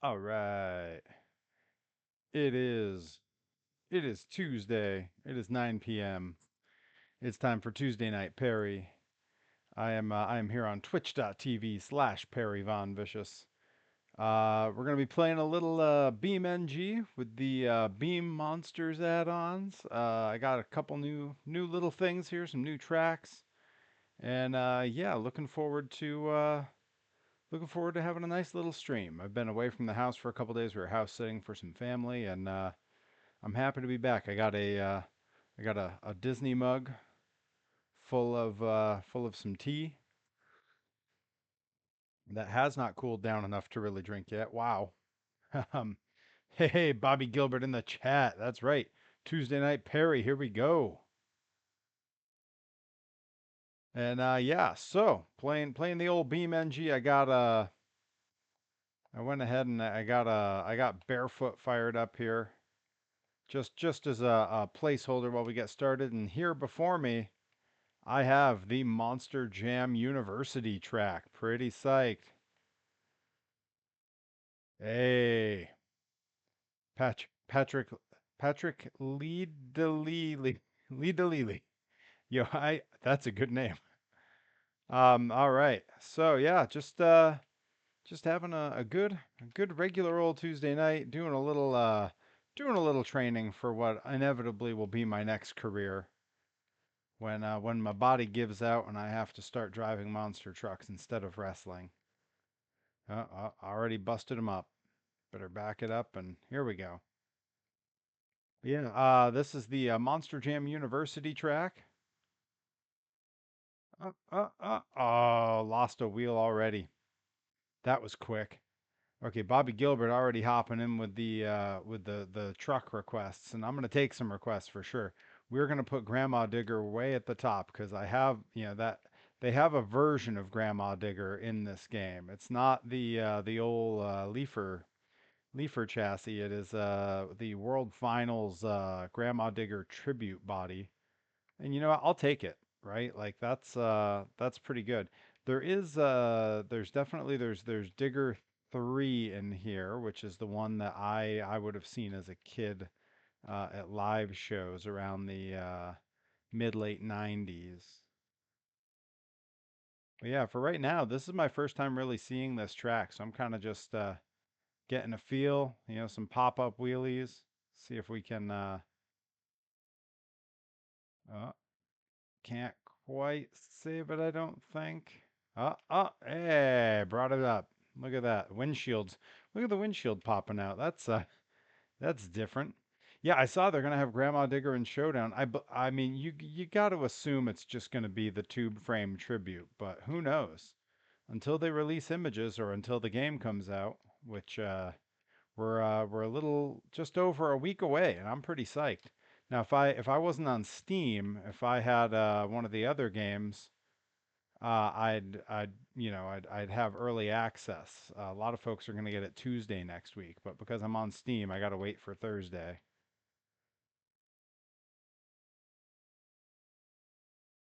All right. It is it is Tuesday. It is 9 p.m. It's time for Tuesday Night Perry. I am here on twitch.tv/Perry Von Vicious. We're gonna be playing a little Beam.NG with the Beam Monsters add-ons. I got a couple new little things here, some new tracks, and yeah, looking forward to having a nice little stream. I've been away from the house for a couple days. We were house sitting for some family, and I'm happy to be back. I got a Disney mug full of some tea that has not cooled down enough to really drink yet. Wow. um, hey, Bobby Gilbert in the chat. That's right. Tuesday Night Perry. Here we go. And yeah, so playing the old Beam NG. I went ahead and I got barefoot fired up here just as a placeholder while we get started. And here before me, I have the Monster Jam University track. Pretty psyched. Hey, Patrick Patrick Leadalili. Yo, I that's a good name. All right. So yeah, just having a good regular old Tuesday night, doing a little training for what inevitably will be my next career when my body gives out and I have to start driving monster trucks instead of wrestling. Already busted him up. Better back it up, and here we go. Yeah, this is the Monster Jam University track. Oh, lost a wheel already. That was quick. Okay, Bobby Gilbert already hopping in with the truck requests, and I'm gonna take some requests for sure. We're gonna put Grandma Digger way at the top because I have, that they have a version of Grandma Digger in this game. It's not the old Leafer chassis. It is the World Finals Grandma Digger tribute body. And you know what? I'll take it, right? Like that's pretty good. There's Digger 3 in here, which is the one that I would have seen as a kid at live shows around the mid late 90s. But yeah, for right now, this is my first time really seeing this track, so I'm kind of just getting a feel, some pop-up wheelies. See if we can uh can't quite save it, I don't think. Hey, brought it up. Look at that. Windshields. Look at the windshield popping out. That's different. Yeah, I saw they're gonna have Grandma Digger and Showdown. I mean, you got to assume it's just gonna be the tube frame tribute, but who knows? Until they release images or until the game comes out, which we're a little just over a week away, and I'm pretty psyched. Now, if I wasn't on Steam, if I had one of the other games, I'd have early access. A lot of folks are going to get it Tuesday next week, but because I'm on Steam, I got to wait for Thursday.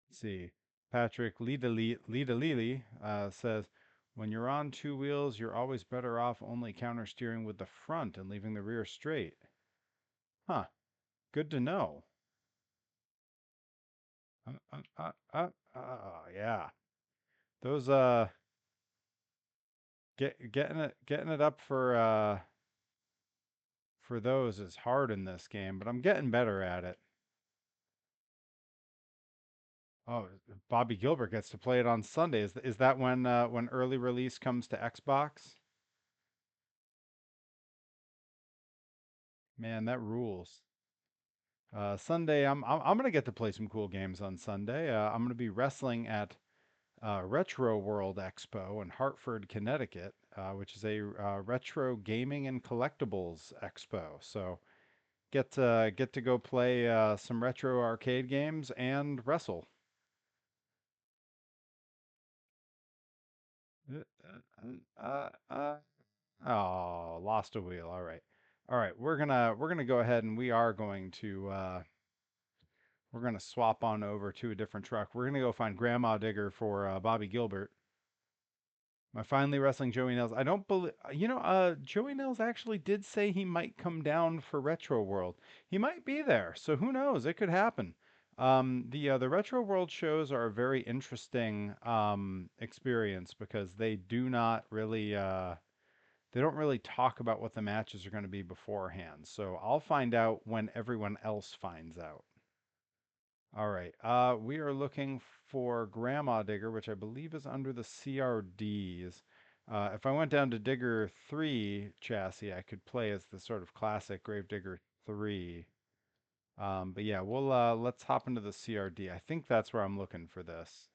Let's see, Patrick Lidalili says, when you're on two wheels, you're always better off only counter steering with the front and leaving the rear straight. Huh? Good to know. Yeah. Those getting it up for those is hard in this game, but I'm getting better at it. Oh, Bobby Gilbert gets to play it on Sunday. Is that when early release comes to Xbox? Man, that rules. Sunday, I'm gonna get to play some cool games on Sunday. I'm gonna be wrestling at Retro World Expo in Hartford, Connecticut, which is a retro gaming and collectibles expo. So get to go play some retro arcade games and wrestle. Uh, oh, lost a wheel. All right. We're gonna go ahead and we're gonna swap on over to a different truck. We're gonna go find Grandma Digger for Bobby Gilbert. My finally wrestling Joey Nails. I don't believe, Joey Nails actually did say he might come down for Retro World. He might be there, so who knows? It could happen. The Retro World shows are a very interesting experience because they don't really talk about what the matches are going to be beforehand. So I'll find out when everyone else finds out. All right. We are looking for Grandma Digger, which I believe is under the CRDs. If I went down to Digger 3 chassis, I could play as the sort of classic Gravedigger 3. But yeah, let's hop into the CRD. I think that's where I'm looking for this.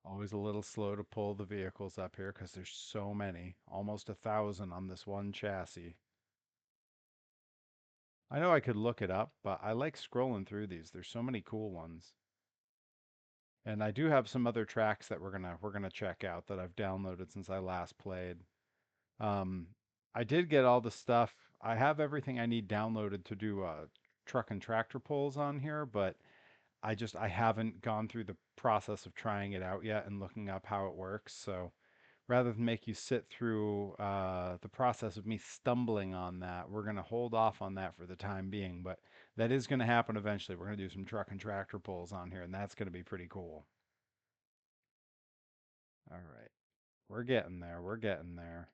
Always a little slow to pull the vehicles up here because there's so many, almost 1,000 on this one chassis. I know I could look it up, but I like scrolling through these. There's so many cool ones. And I do have some other tracks that we're gonna check out that I've downloaded since I last played. Um, I did get all the stuff. I have everything I need downloaded to do truck and tractor pulls on here, but I haven't gone through the process of trying it out yet and looking up how it works. So rather than make you sit through the process of me stumbling on that, we're gonna hold off on that for the time being. But that is gonna happen eventually. We're gonna do some truck and tractor pulls on here, and that's gonna be pretty cool. All right. We're getting there. We're getting there.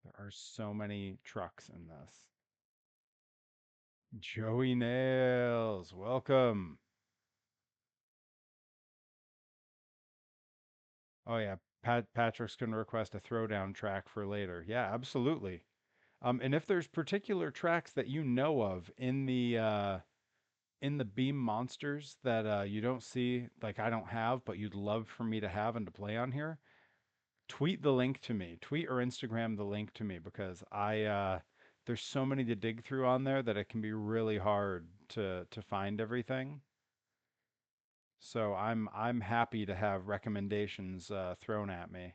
There are so many trucks in this. Joey Nails, welcome. Oh yeah, Patrick's gonna request a throwdown track for later. Yeah, absolutely. And if there's particular tracks that you know of in the Beam Monsters that you don't see, like I don't have, but you'd love for me to have and to play on here, tweet the link to me. Tweet or Instagram the link to me because there's so many to dig through on there that it can be really hard to find everything. So I'm happy to have recommendations thrown at me.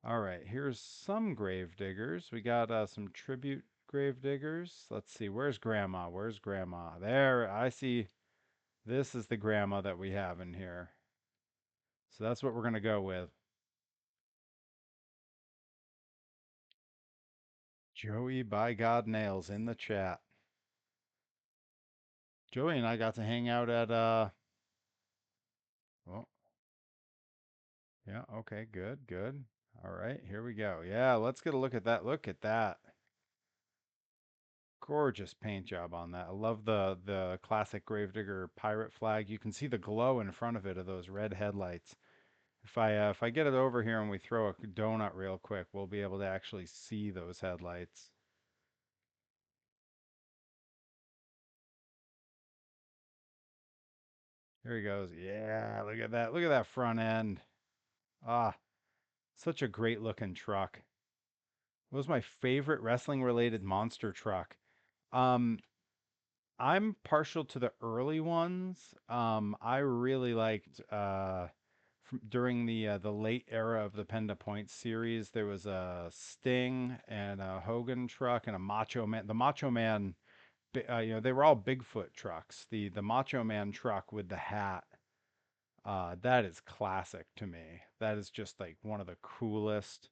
All right, here's some grave diggers. We got some tribute grave diggers. Let's see, where's Grandma? Where's Grandma? There, I see. This is the Grandma that we have in here. So that's what we're gonna go with. Joey by God Nails in the chat. Joey and I got to hang out at oh, yeah, okay, good, good. All right, here we go. Yeah, let's get a look at that. Look at that. Gorgeous paint job on that. I love the classic Gravedigger pirate flag. You can see the glow in front of it of those red headlights. If I get it over here and we throw a donut real quick, we'll be able to actually see those headlights. Here he goes. Yeah, look at that. Look at that front end. Ah, such a great looking truck. It was my favorite wrestling related monster truck. Um, I'm partial to the early ones. I really liked during the late era of the Penda Point series. There was a Sting and a Hogan truck and a Macho Man. The Macho Man, they were all Bigfoot trucks. The Macho Man truck with the hat. That is classic to me. That is just like one of the coolest.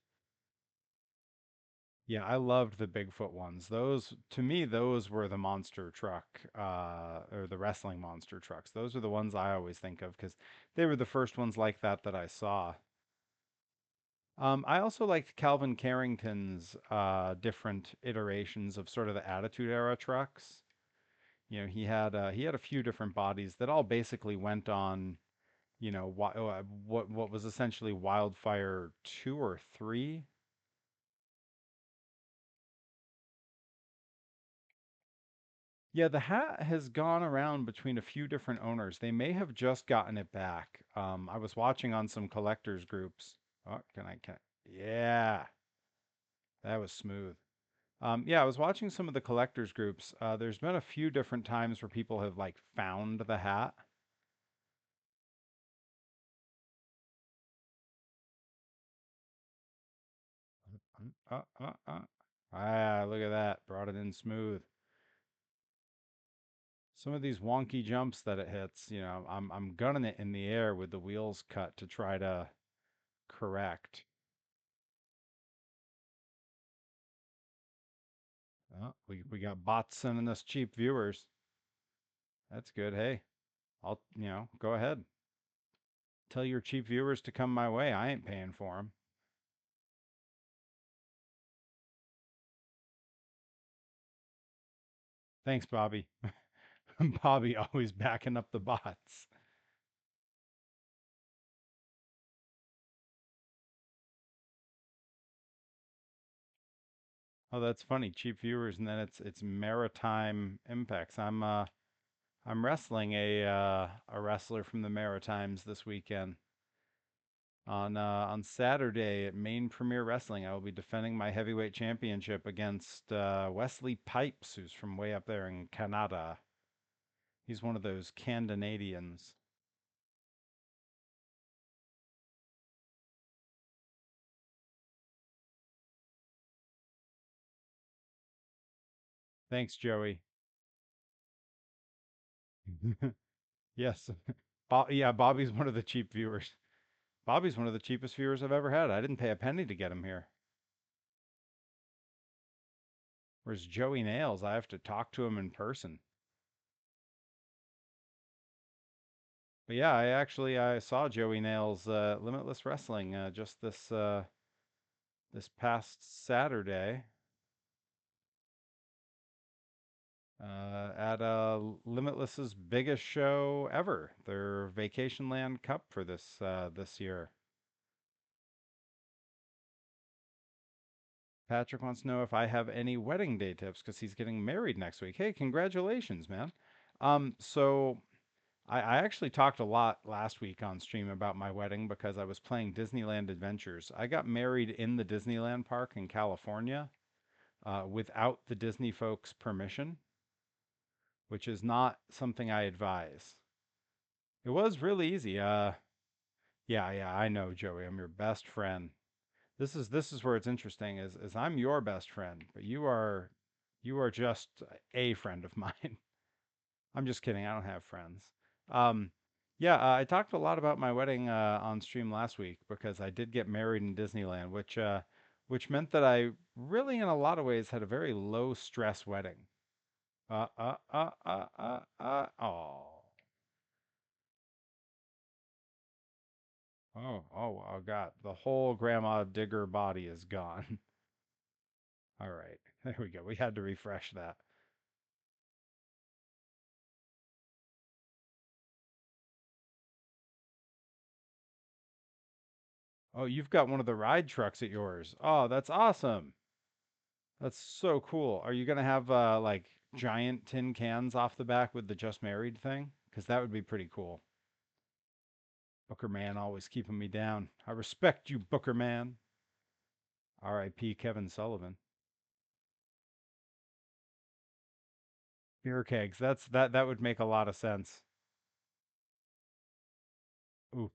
Yeah, I loved the Bigfoot ones. Those, to me, those were the monster truck, or the wrestling monster trucks. Those are the ones I always think of because they were the first ones like that that I saw. I also liked Calvin Carrington's different iterations of sort of the Attitude Era trucks. He had a few different bodies that all basically went on, what was essentially Wildfire 2 or 3. Yeah, the hat has gone around between a few different owners. They may have just gotten it back. I was watching on some collectors groups. Oh, yeah, that was smooth. Yeah, I was watching some of the collectors groups. There's been a few different times where people have like found the hat. Ah, look at that. Brought it in smooth. Some of these wonky jumps that it hits, I'm gunning it in the air with the wheels cut to try to correct. Oh, we got bots sending us cheap viewers. That's good. Hey, I'll, go ahead. Tell your cheap viewers to come my way. I ain't paying for them. Thanks, Bobby. Bobby always backing up the bots. Oh, that's funny. Cheap viewers, and then it's maritime impacts. I'm wrestling a wrestler from the Maritimes this weekend. On Saturday at Maine Premier Wrestling, I will be defending my heavyweight championship against Wesley Pipes, who's from way up there in Canada. He's one of those Canadians. Thanks, Joey. Yes. Yeah, Bobby's one of the cheap viewers. Bobby's one of the cheapest viewers I've ever had. I didn't pay a penny to get him here. Whereas Joey Nails, I have to talk to him in person. But yeah, I saw Joey Nails Limitless Wrestling just this past Saturday at Limitless's biggest show ever, their Vacation Land Cup for this year. Patrick wants to know if I have any wedding day tips because he's getting married next week. Hey, congratulations, man. So I actually talked a lot last week on stream about my wedding because I was playing Disneyland Adventures. I got married in the Disneyland park in California without the Disney folks' permission, which is not something I advise. It was really easy. Yeah, I know, Joey. I'm your best friend. This is where it's interesting is I'm your best friend, but you are just a friend of mine. I'm just kidding. I don't have friends. Um, yeah, I talked a lot about my wedding on stream last week because I did get married in Disneyland, which meant that I really, in a lot of ways, had a very low stress wedding. Oh, oh, God, the whole Grandma Digger body is gone. All right, there we go. We had to refresh that. Oh, you've got one of the ride trucks at yours. Oh, that's awesome. That's so cool. Are you gonna have like giant tin cans off the back with the just married thing? Because that would be pretty cool. Booker Man always keeping me down. I respect you, Booker Man. R.I.P. Kevin Sullivan. Beer kegs. That would make a lot of sense. Ooh,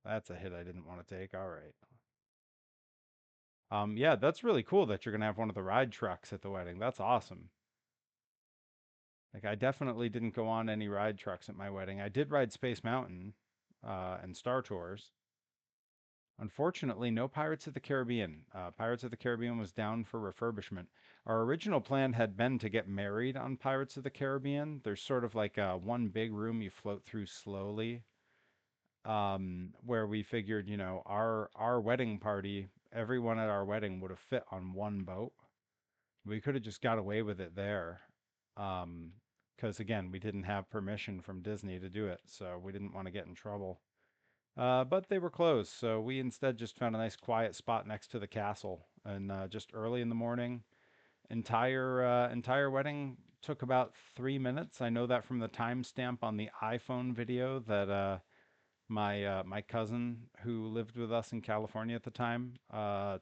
that's a hit I didn't want to take. All right. Yeah, that's really cool that you're gonna have one of the ride trucks at the wedding. That's awesome. Like I definitely didn't go on any ride trucks at my wedding. I did ride Space Mountain, and Star Tours. Unfortunately, no Pirates of the Caribbean. Pirates of the Caribbean was down for refurbishment. Our original plan had been to get married on Pirates of the Caribbean. There's sort of like one big room you float through slowly, where we figured, our wedding party, everyone at our wedding would have fit on one boat. We could have just got away with it there. Because again, we didn't have permission from Disney to do it, so we didn't want to get in trouble. But they were closed, so we instead just found a nice quiet spot next to the castle. And just early in the morning, entire wedding took about 3 minutes. I know that from the timestamp on the iPhone video that my cousin who lived with us in California at the time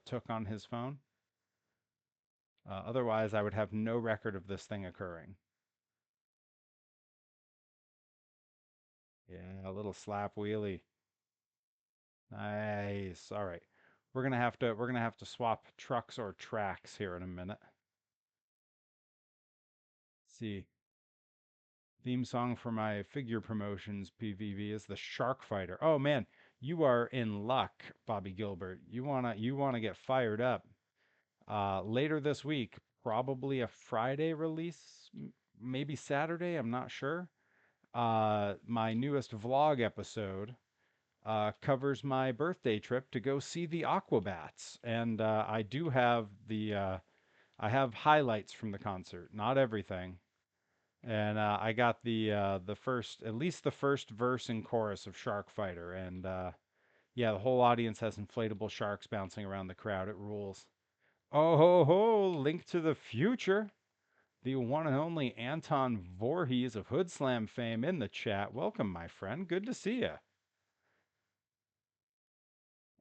took on his phone. Otherwise, I would have no record of this thing occurring. Yeah, a little slap wheelie. Nice. All right. We're gonna have to swap trucks or tracks here in a minute. See. Theme song for my figure promotions PVV is the Shark Fighter. Oh man, you are in luck, Bobby Gilbert. You wanna get fired up. Later this week, probably a Friday release, maybe Saturday, I'm not sure. My newest vlog episode covers my birthday trip to go see the Aquabats, and I do have I have highlights from the concert, not everything. And I got the first, at least the first verse and chorus of Shark Fighter, and yeah, the whole audience has inflatable sharks bouncing around the crowd. It rules. Oh ho ho! Link to the future. The one and only Anton Voorhees of Hood Slam fame in the chat. Welcome, my friend. Good to see you,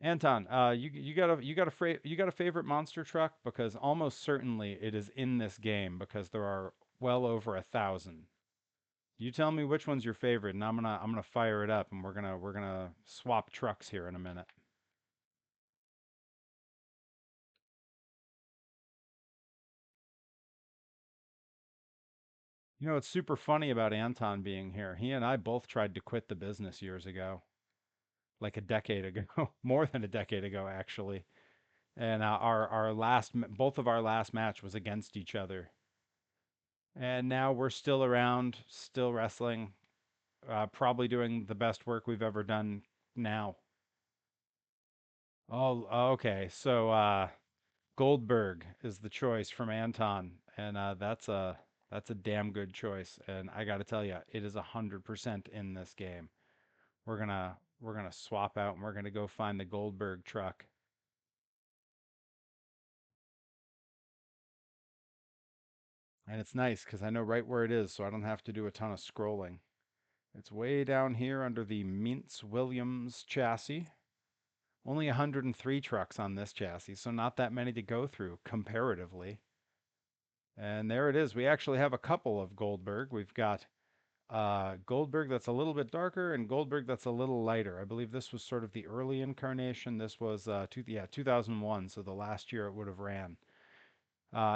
Anton. You got a favorite monster truck? Because almost certainly it is in this game because there are well over 1,000. You tell me which one's your favorite, and I'm gonna fire it up, and we're gonna swap trucks here in a minute. You know, it's super funny about Anton being here. He and I both tried to quit the business years ago, like a decade ago, more than a decade ago, actually. And both of our last match was against each other. And now we're still around, still wrestling, probably doing the best work we've ever done now. Oh, okay. So Goldberg is the choice from Anton, and that's a damn good choice. And I got to tell you, it is 100% in this game. We're gonna swap out, and we're gonna go find the Goldberg truck. And it's nice because I know right where it is, so I don't have to do a ton of scrolling. It's way down here under the Mintz Williams chassis. Only 103 trucks on this chassis, so not that many to go through comparatively. And there it is. We actually have a couple of Goldberg. We've got Goldberg that's a little bit darker and Goldberg that's a little lighter. I believe this was sort of the early incarnation. This was 2001, so the last year it would have ran.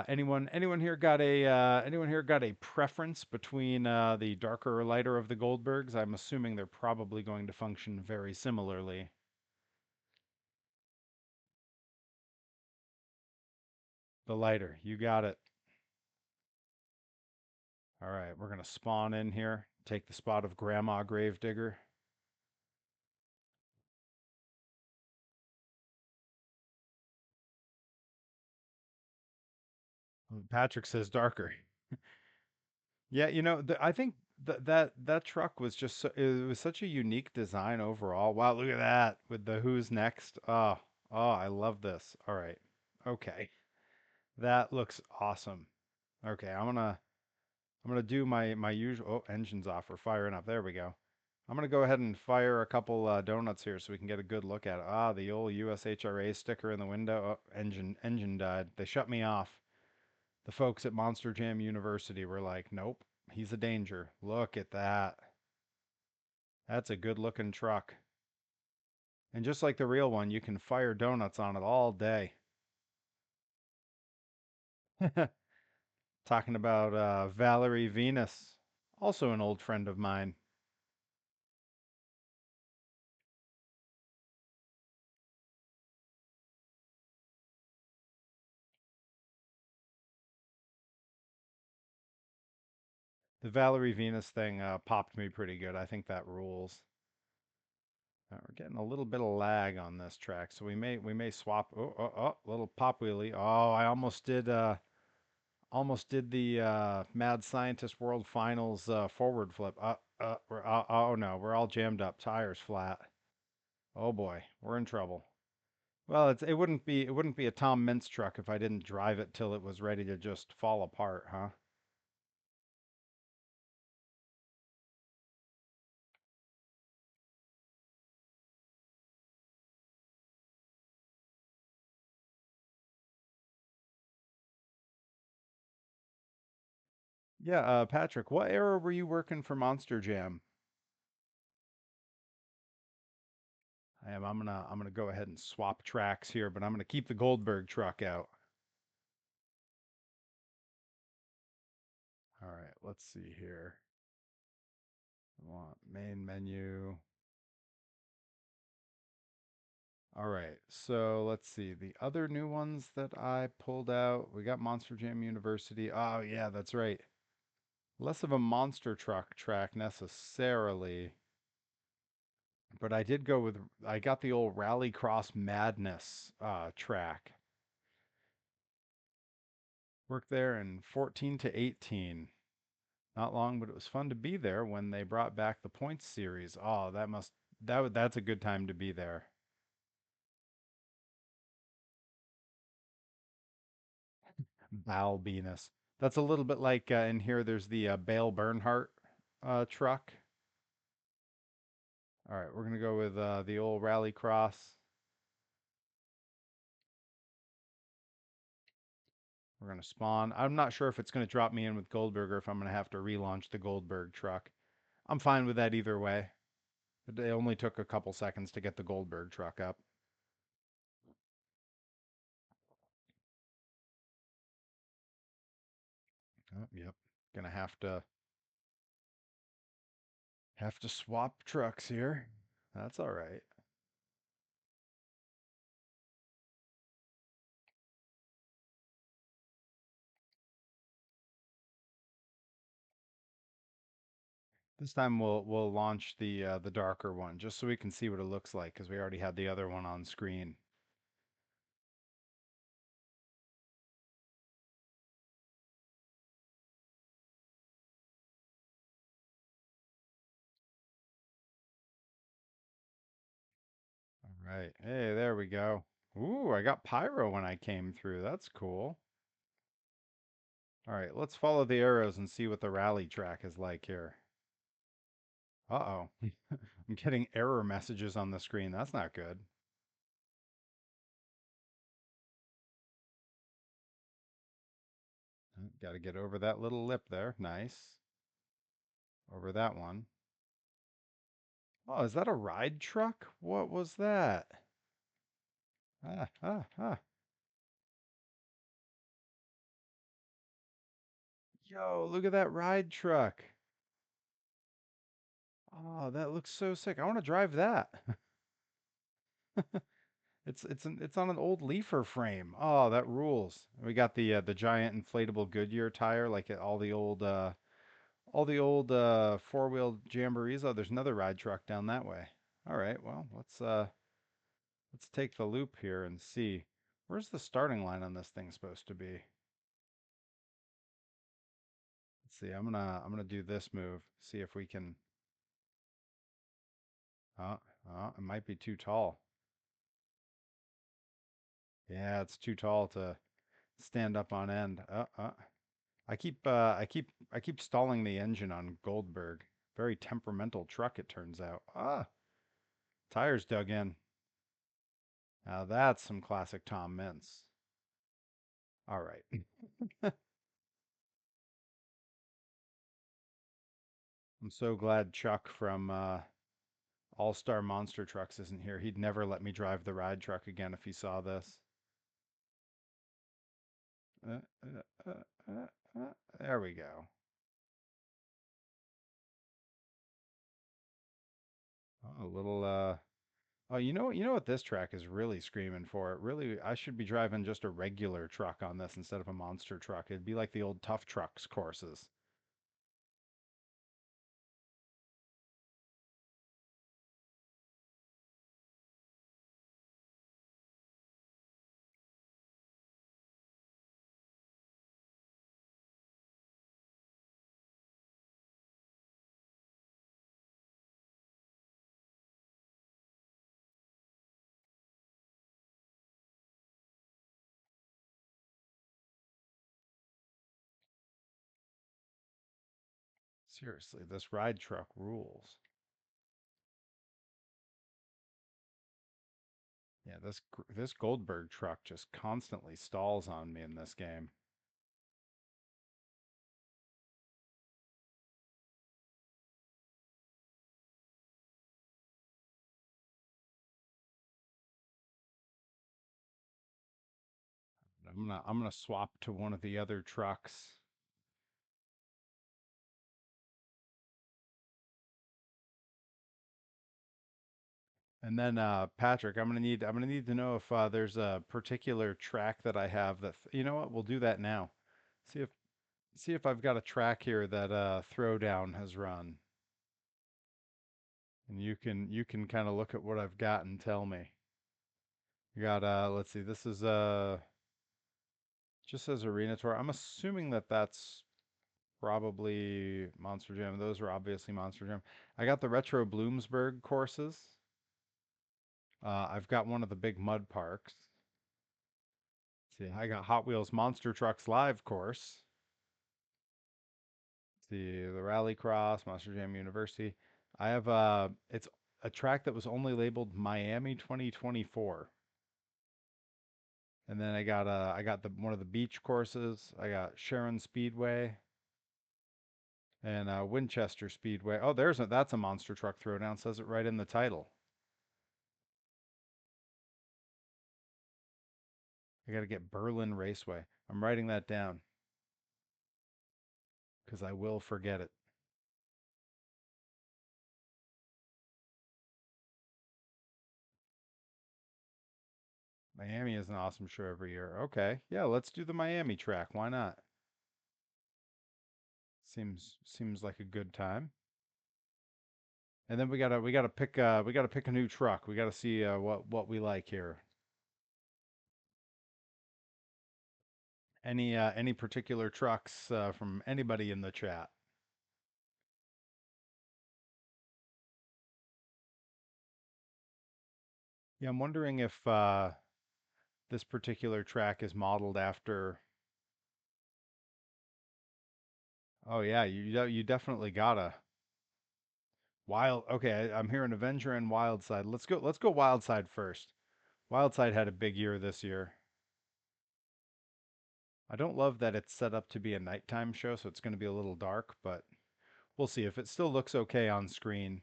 Anyone here got a preference between the darker or lighter of the Goldbergs? I'm assuming they're probably going to function very similarly. The lighter, you got it. All right, we're gonna spawn in here, take the spot of Grandma Gravedigger. Patrick says darker. Yeah, I think that truck was just it was such a unique design overall. Wow, look at that with the who's next. Oh, I love this. All right. Okay. That looks awesome. Okay, I'm gonna do my usual. Oh, engine's off. We're firing up. There we go. I'm gonna go ahead and fire a couple donuts here so we can get a good look at it. Ah, the old USHRA sticker in the window. Oh, engine died. They shut me off. The folks at Monster Jam University were like, "Nope, he's a danger." Look at that. That's a good looking truck. And just like the real one, you can fire donuts on it all day. Talking about Valerie Venus, also an old friend of mine. The Valerie Venus thing popped me pretty good. I think that rules. We're getting a little bit of lag on this track, so we may swap. Oh, little pop wheelie. Oh, I almost did the Mad Scientist World Finals forward flip. Oh no, we're all jammed up. Tires flat. Oh boy, we're in trouble. Well, it wouldn't be a Tom Mintz truck if I didn't drive it till it was ready to just fall apart, huh? Yeah, Patrick, what era were you working for Monster Jam? I'm gonna go ahead and swap tracks here, but I'm gonna keep the Goldberg truck out. All right, let's see here. Want main menu. All right, so let's see. The other new ones that I pulled out, we got Monster Jam University. Oh, yeah, that's right. Less of a monster truck track necessarily, but I did go with, I got the old Rallycross Madness track. Worked there in 14 to 18. Not long, but it was fun to be there when they brought back the points series. Oh, that's a good time to be there. Balbinus. That's a little bit like in here. There's the Bale Bernhardt truck. All right, we're gonna go with the old Rallycross. We're gonna spawn. I'm not sure if it's gonna drop me in with Goldberg or if I'm gonna have to relaunch the Goldberg truck. I'm fine with that either way. It only took a couple seconds to get the Goldberg truck up. Oh, yep. Gonna have to swap trucks here. That's all right. This time we'll launch the darker one just so we can see what it looks like because we already had the other one on screen. All right. Hey, there we go. Ooh, I got pyro when I came through. That's cool. All right, let's follow the arrows and see what the rally track is like here. Uh-oh. I'm getting error messages on the screen. That's not good. Got to get over that little lip there. Nice. Over that one. Oh, is that a ride truck? What was that? Ah, ah, ah. Yo, look at that ride truck. Oh, that looks so sick. I want to drive that. It's on an old leafer frame. Oh, that rules. We got the giant inflatable Goodyear tire like at all the old four-wheel jamborees. Oh, there's another ride truck down that way. All right, well, let's take the loop here and see. Where's the starting line on this thing supposed to be? Let's see. I'm gonna do this move. See if we can. Oh, oh, it might be too tall. Yeah, it's too tall to stand up on end. I keep stalling the engine on Goldberg. Very temperamental truck, it turns out. Ah, tires dug in. Now that's some classic Tom Mintz. All right. I'm so glad Chuck from All Star Monster Trucks isn't here. He'd never let me drive the ride truck again if he saw this. Uh, uh, uh, there we go. Oh, a little Oh, you know what this track is really screaming for? It really, I should be driving just a regular truck on this instead of a monster truck. It'd be like the old tough trucks courses. Seriously, this ride truck rules. Yeah, this Goldberg truck just constantly stalls on me in this game. I'm gonna swap to one of the other trucks. And then Patrick, I'm gonna need to know if there's a particular track that I have that you know what, we'll do that now. See if see if I've got a track here that Throwdown has run. And you can kind of look at what I've got and tell me. You got let's see, this is just says Arena Tour. I'm assuming that that's probably Monster Jam. Those are obviously Monster Jam. I got the Retro Bloomsburg courses. I've got one of the big mud parks. See, I got Hot Wheels Monster Trucks Live course. See, the Rallycross, Monster Jam University. I have it's a track that was only labeled Miami 2024. And then I got the one of the beach courses. I got Sharon Speedway and Winchester Speedway. Oh, that's a monster truck throwdown. Says it right in the title. I got to get Berlin Raceway. I'm writing that down because I will forget it. Miami is an awesome show every year. Okay, yeah, let's do the Miami track. Why not? Seems like a good time. And then we gotta pick a new truck. We gotta see what we like here. Any particular trucks from anybody in the chat? Yeah, I'm wondering if this particular track is modeled after. Oh yeah, you definitely gotta Wild. Okay, I'm hearing Avenger and Wildside. Let's go Wildside first. Wildside had a big year this year. I don't love that it's set up to be a nighttime show, so it's going to be a little dark, but we'll see if it still looks okay on screen.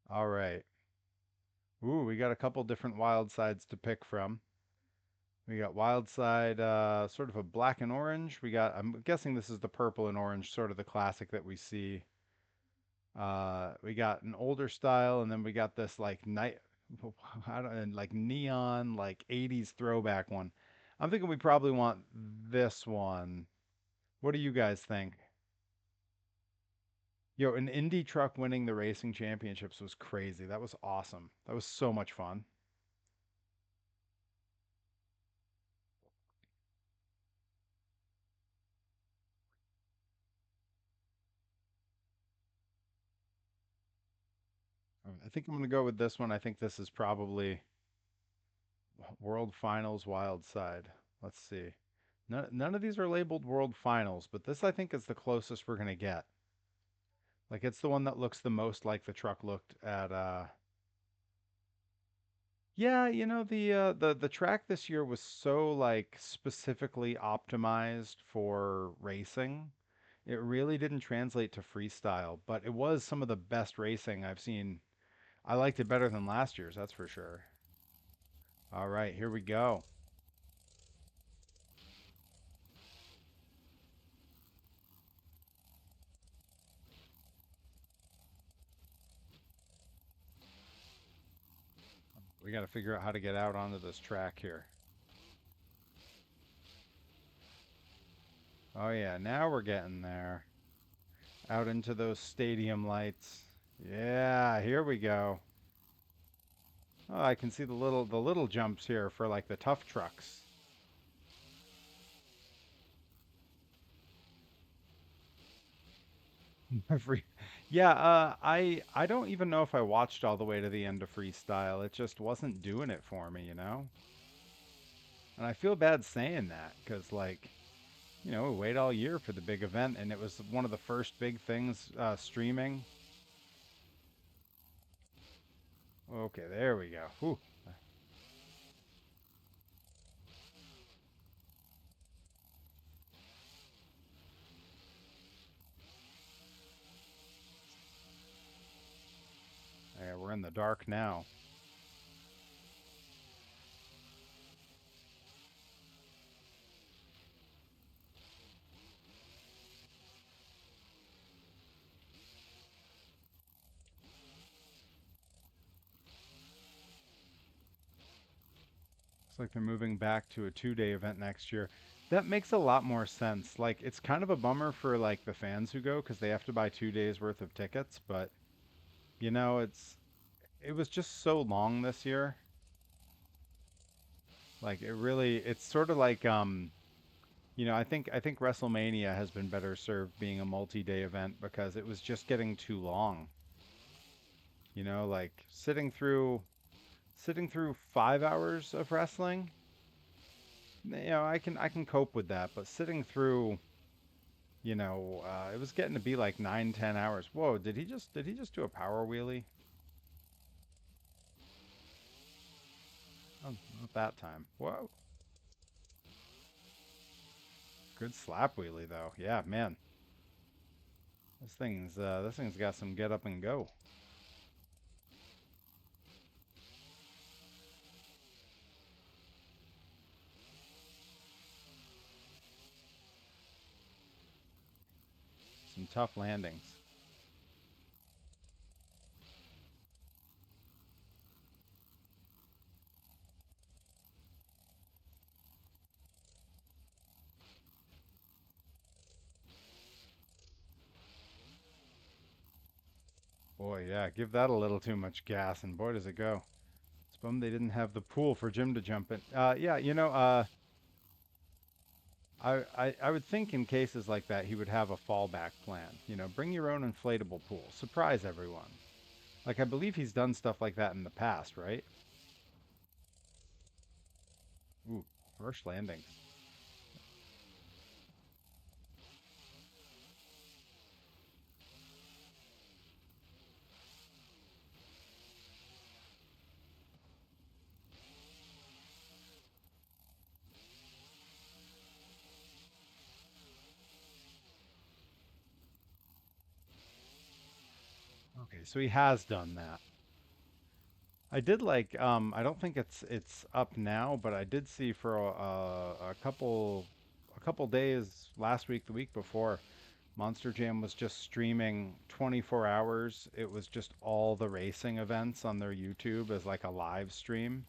All right. Ooh, we got a couple different Wildsides to pick from. We got Wildside, sort of a black and orange. I'm guessing this is the purple and orange, sort of the classic that we see. We got an older style, and then we got this like night, I don't, and like neon, like 80s throwback one. I'm thinking we probably want this one. What do you guys think? Yo, an indie truck winning the racing championships was crazy. That was awesome. That was so much fun. I think I'm gonna go with this one. I think this is probably World Finals Wild Side. Let's see. None of these are labeled World Finals, but this I think is the closest we're gonna get. Like it's the one that looks the most like the truck looked at yeah, you know the track this year was so like specifically optimized for racing. It really didn't translate to freestyle, but it was some of the best racing I've seen. I liked it better than last year's, that's for sure. All right, here we go. We got to figure out how to get out onto this track here. Oh yeah, now we're getting there. Out into those stadium lights. Yeah, here we go. Oh, I can see the little jumps here for like the tough trucks. Free. Yeah, I don't even know if I watched all the way to the end of freestyle. It just wasn't doing it for me, you know? And I feel bad saying that because like, you know, we wait all year for the big event and it was one of the first big things streaming. Okay, there we go. Whew. Yeah, we're in the dark now. Looks like they're moving back to a 2-day event next year. That makes a lot more sense. Like, it's kind of a bummer for like the fans who go because they have to buy 2 days worth of tickets. But you know, it was just so long this year. Like, it's sort of like I think WrestleMania has been better served being a multi-day event because it was just getting too long. Like sitting through 5 hours of wrestling. I can cope with that, but sitting through, it was getting to be like 9, 10 hours. Whoa, did he just do a power wheelie? Oh, not that time. Whoa, good slap wheelie though. Yeah, man, this thing's got some get up and go. Some tough landings. Boy, yeah, give that a little too much gas, and boy, does it go. It's bummed they didn't have the pool for Jim to jump in. Yeah, I would think in cases like that he would have a fallback plan. Bring your own inflatable pool, surprise everyone. Like I believe he's done stuff like that in the past, right? Ooh, harsh landings. Okay, so he has done that. I did like I don't think it's up now, but I did see for a couple days last week, the week before, Monster Jam was just streaming 24 hours. It was just all the racing events on their YouTube as like a live stream.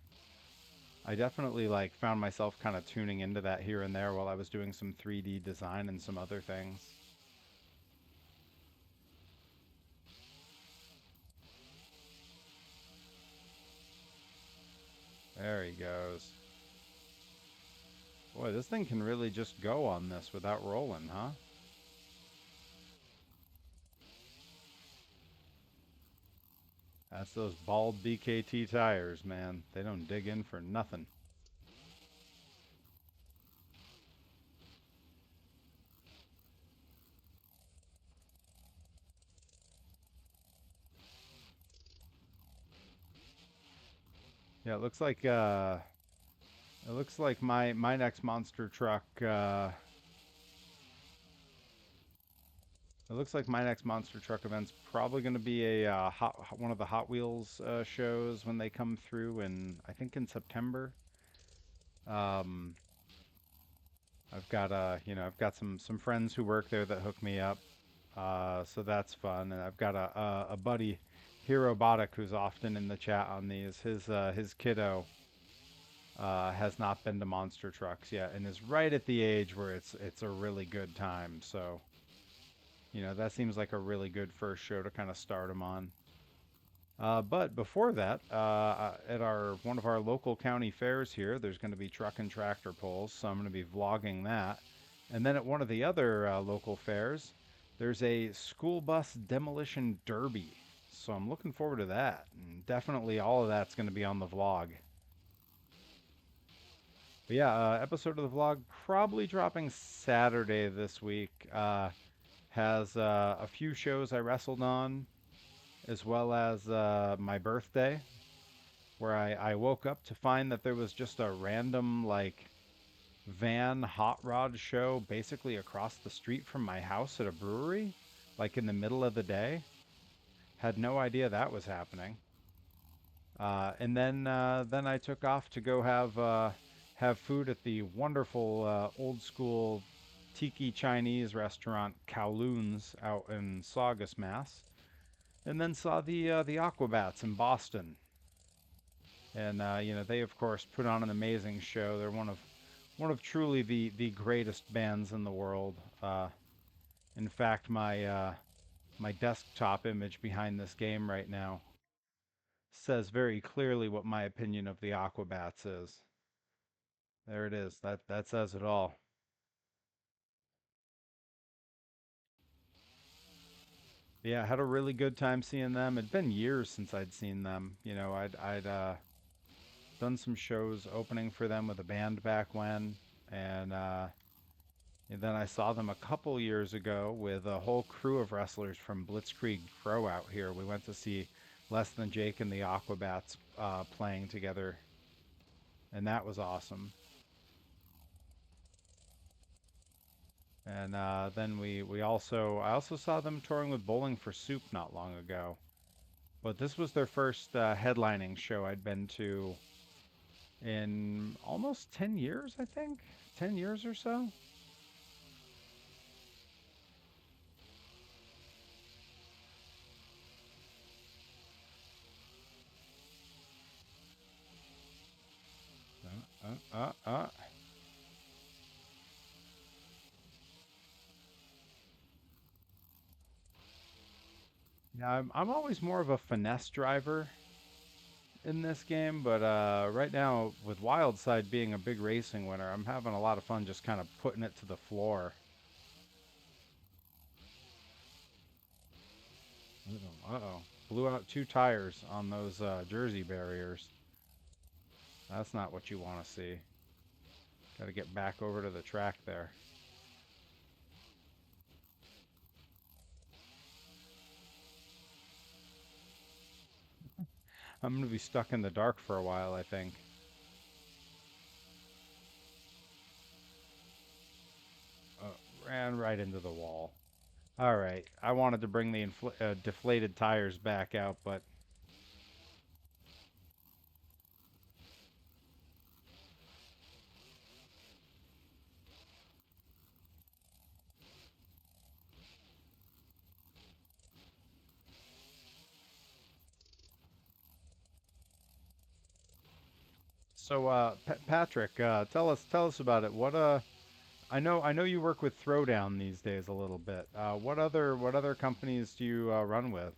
I definitely like found myself kind of tuning into that here and there while I was doing some 3D design and some other things. There he goes. Boy, this thing can really just go on this without rolling, huh? That's those bald BKT tires, man. They don't dig in for nothing. Yeah, it looks like my next monster truck it looks like my next monster truck event's probably going to be one of the Hot Wheels shows when they come through I think in September. Um, I've got some friends who work there that hook me up, so that's fun. And I've got a buddy, Herobotic, who's often in the chat on these. His kiddo has not been to monster trucks yet, and is right at the age where it's a really good time. So that seems like a really good first show to kind of start him on. But before that, at our one of our local county fairs here, there's going to be truck and tractor pulls, so I'm going to be vlogging that. And then at one of the other local fairs, there's a school bus demolition derby. So I'm looking forward to that. And definitely all of that's going to be on the vlog. But yeah, episode of the vlog probably dropping Saturday this week. Has a few shows I wrestled on, as well as my birthday, where I woke up to find that there was just a random like van hot rod show basically across the street from my house at a brewery, like in the middle of the day. Had no idea that was happening. And then I took off to go have food at the wonderful old school tiki Chinese restaurant Kowloon's out in Saugus, Mass. And then saw the Aquabats in Boston. And they of course put on an amazing show. They're one of truly the greatest bands in the world. In fact, my desktop image behind this game right now says very clearly what my opinion of the Aquabats is. There it is. That says it all. Yeah, I had a really good time seeing them. It'd been years since I'd seen them. I'd done some shows opening for them with a band back when, and and then I saw them a couple years ago with a whole crew of wrestlers from Blitzkrieg Pro out here. We went to see Less Than Jake and the Aquabats playing together, and that was awesome. And then we also I also saw them touring with Bowling for Soup not long ago. But this was their first headlining show I'd been to in almost 10 years, I think. 10 years or so. Uh, uh, uh, uh. Yeah, I'm always more of a finesse driver in this game, but right now, with Wildside being a big racing winner, I'm having a lot of fun just kind of putting it to the floor. Uh-oh. Blew out two tires on those Jersey barriers. That's not what you want to see. Got to get back over to the track there. I'm going to be stuck in the dark for a while, I think. Ran right into the wall. All right. I wanted to bring the deflated tires back out, but so Patrick, tell us about it. I know you work with Throwdown these days a little bit. What other companies do you run with?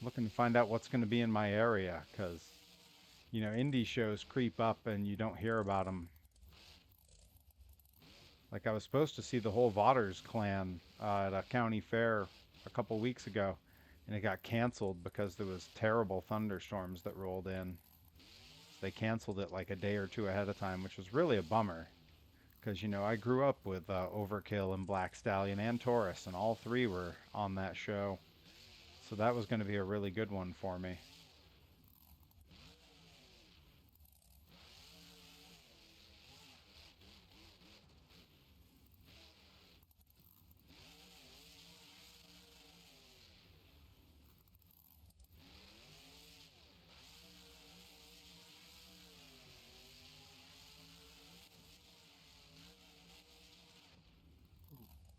Looking to find out what's going to be in my area because indie shows creep up and you don't hear about them. Like I was supposed to see the whole Vaughters clan at a county fair a couple weeks ago, and it got canceled because there was terrible thunderstorms that rolled in. So they canceled it like a day or two ahead of time, which was really a bummer. Because I grew up with Overkill and Black Stallion and Taurus, and all three were on that show. So that was going to be a really good one for me.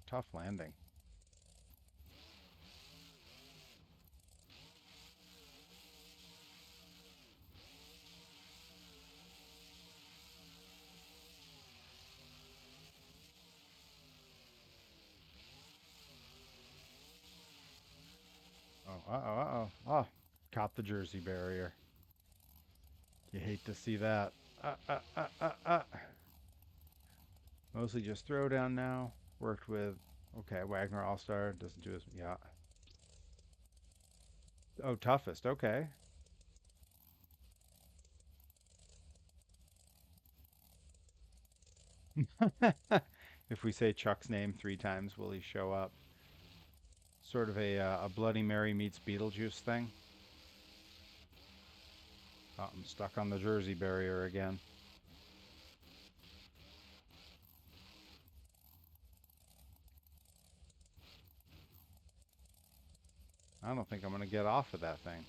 Tough landing. Oh, uh-oh, uh-oh. Oh, caught the Jersey barrier. You hate to see that. Uh, uh, uh, uh. Mostly just throwdown now. Worked with, okay, Wagner All Star. Doesn't do as, yeah. Oh, toughest. Okay. If we say Chuck's name 3 times, will he show up? Sort of a Bloody Mary meets Beetlejuice thing. Oh, I'm stuck on the Jersey barrier again. I don't think I'm going to get off of that thing.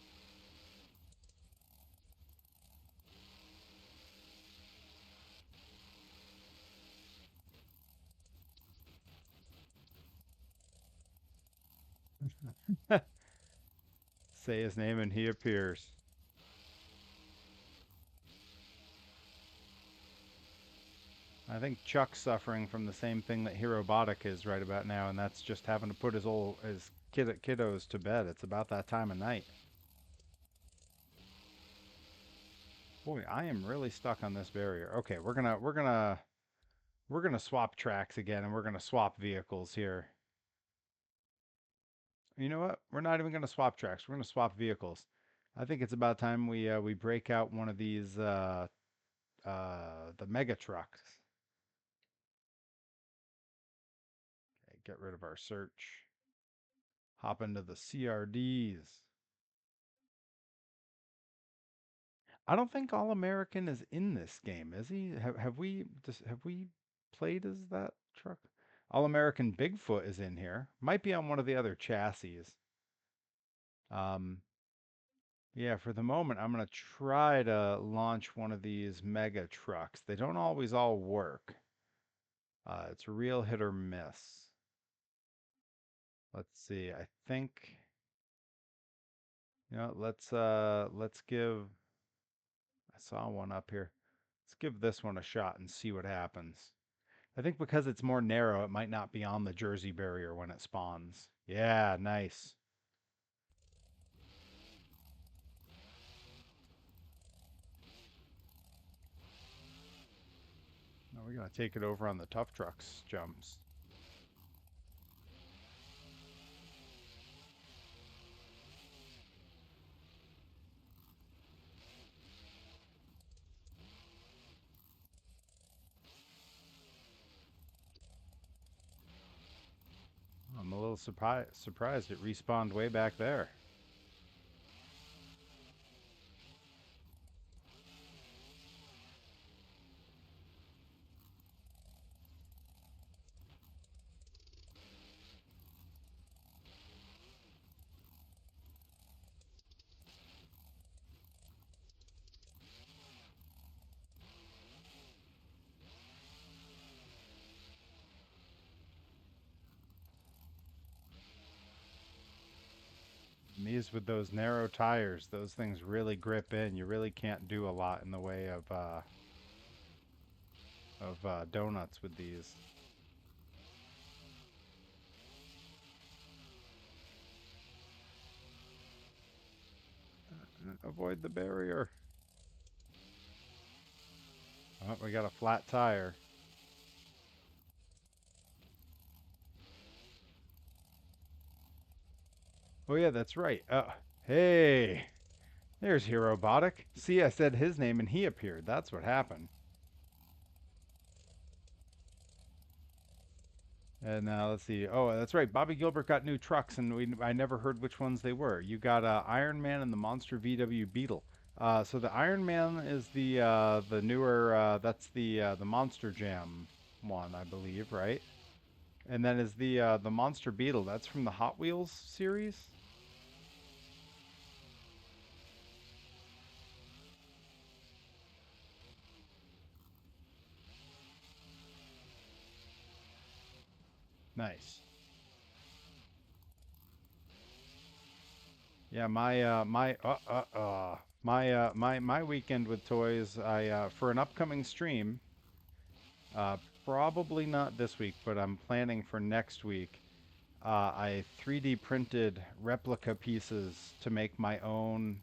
Say his name and he appears. I think Chuck's suffering from the same thing that Herobotic is right about now, and that's just having to put his kiddos to bed. It's about that time of night. Boy, I am really stuck on this barrier. Okay, we're gonna swap tracks again, and we're gonna swap vehicles here. You know what? We're not even gonna swap tracks. We're gonna swap vehicles. I think it's about time we break out one of these the mega trucks. Okay, get rid of our search. Hop into the CRDs. I don't think All American is in this game, is he? Have we played as that truck? All American Bigfoot is in here. Might be on one of the other chassis. Um, yeah, for the moment, I'm gonna try to launch one of these mega trucks. They don't always all work. It's a real hit or miss. Let's see. I think, let's give. I saw one up here. Let's give this one a shot and see what happens. I think because it's more narrow, it might not be on the Jersey barrier when it spawns. Yeah, nice. Now we're gonna take it over on the tough trucks jumps. I'm a little surprised it respawned way back there. And these with those narrow tires, those things really grip in. You really can't do a lot in the way of donuts with these. Avoid the barrier. Oh, we got a flat tire. Oh yeah, that's right. Hey, there's Herobotic. See, I said his name and he appeared. That's what happened. And let's see. Oh, that's right. Bobby Gilbert got new trucks, and I never heard which ones they were. You got Iron Man and the Monster VW Beetle. So the Iron Man is the newer. That's the Monster Jam one, I believe, right? And then is the Monster Beetle. That's from the Hot Wheels series. Nice. Yeah, my weekend with toys. I for an upcoming stream. Uh, Probably not this week, but I'm planning for next week. I 3D printed replica pieces to make my own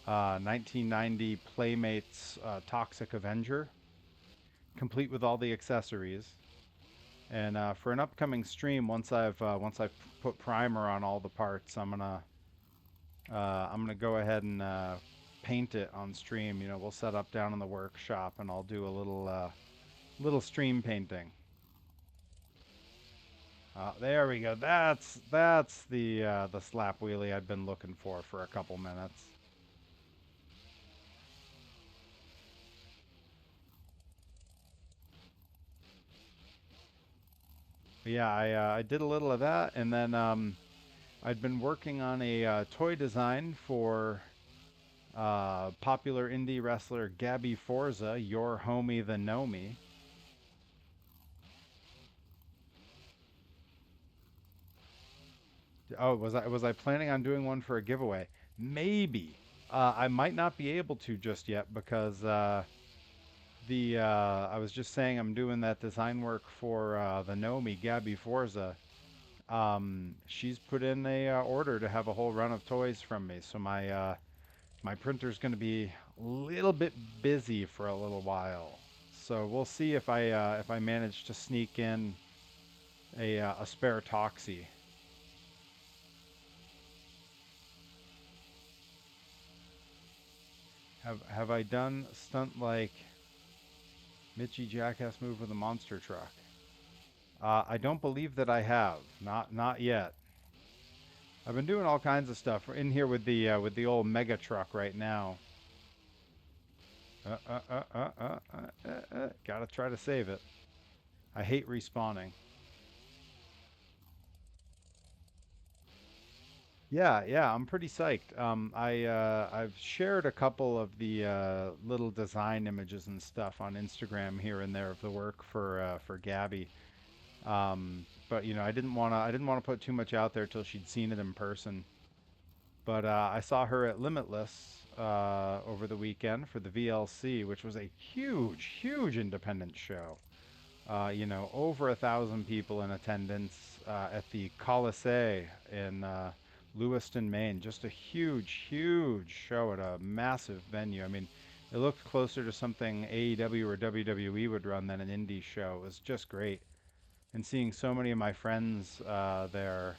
1990 Playmates Toxic Avenger, complete with all the accessories. And for an upcoming stream, once I've put primer on all the parts, I'm gonna go ahead and paint it on stream. You know, we'll set up down in the workshop, and I'll do a little stream painting. There we go. That's the slap wheelie I've been looking for a couple minutes. But yeah, I did a little of that, and then I'd been working on a toy design for popular indie wrestler Gabby Forza, your homie the know me. Oh, was I planning on doing one for a giveaway? Maybe. I might not be able to just yet because I was just saying I'm doing that design work for the Nomi Gabby Forza. She's put in a order to have a whole run of toys from me, so my printer's going to be a little bit busy for a little while. So we'll see if I manage to sneak in a spare Toxie. Have I done stunt like Mitchy Jackass move with a monster truck? I don't believe that I have. Not yet. I've been doing all kinds of stuff. We're in here with the old mega truck right now. Gotta try to save it. I hate respawning. Yeah, yeah, I'm pretty psyched. I've shared a couple of the little design images and stuff on Instagram here and there of the work for Gabby. But you know, I didn't wanna put too much out there till she'd seen it in person. But I saw her at Limitless over the weekend for the VLC, which was a huge independent show. You know, over 1,000 people in attendance at the Colisée in Lewiston, Maine. Just a huge show at a massive venue. I mean, it looked closer to something AEW or WWE would run than an indie show. It was just great. And seeing so many of my friends there,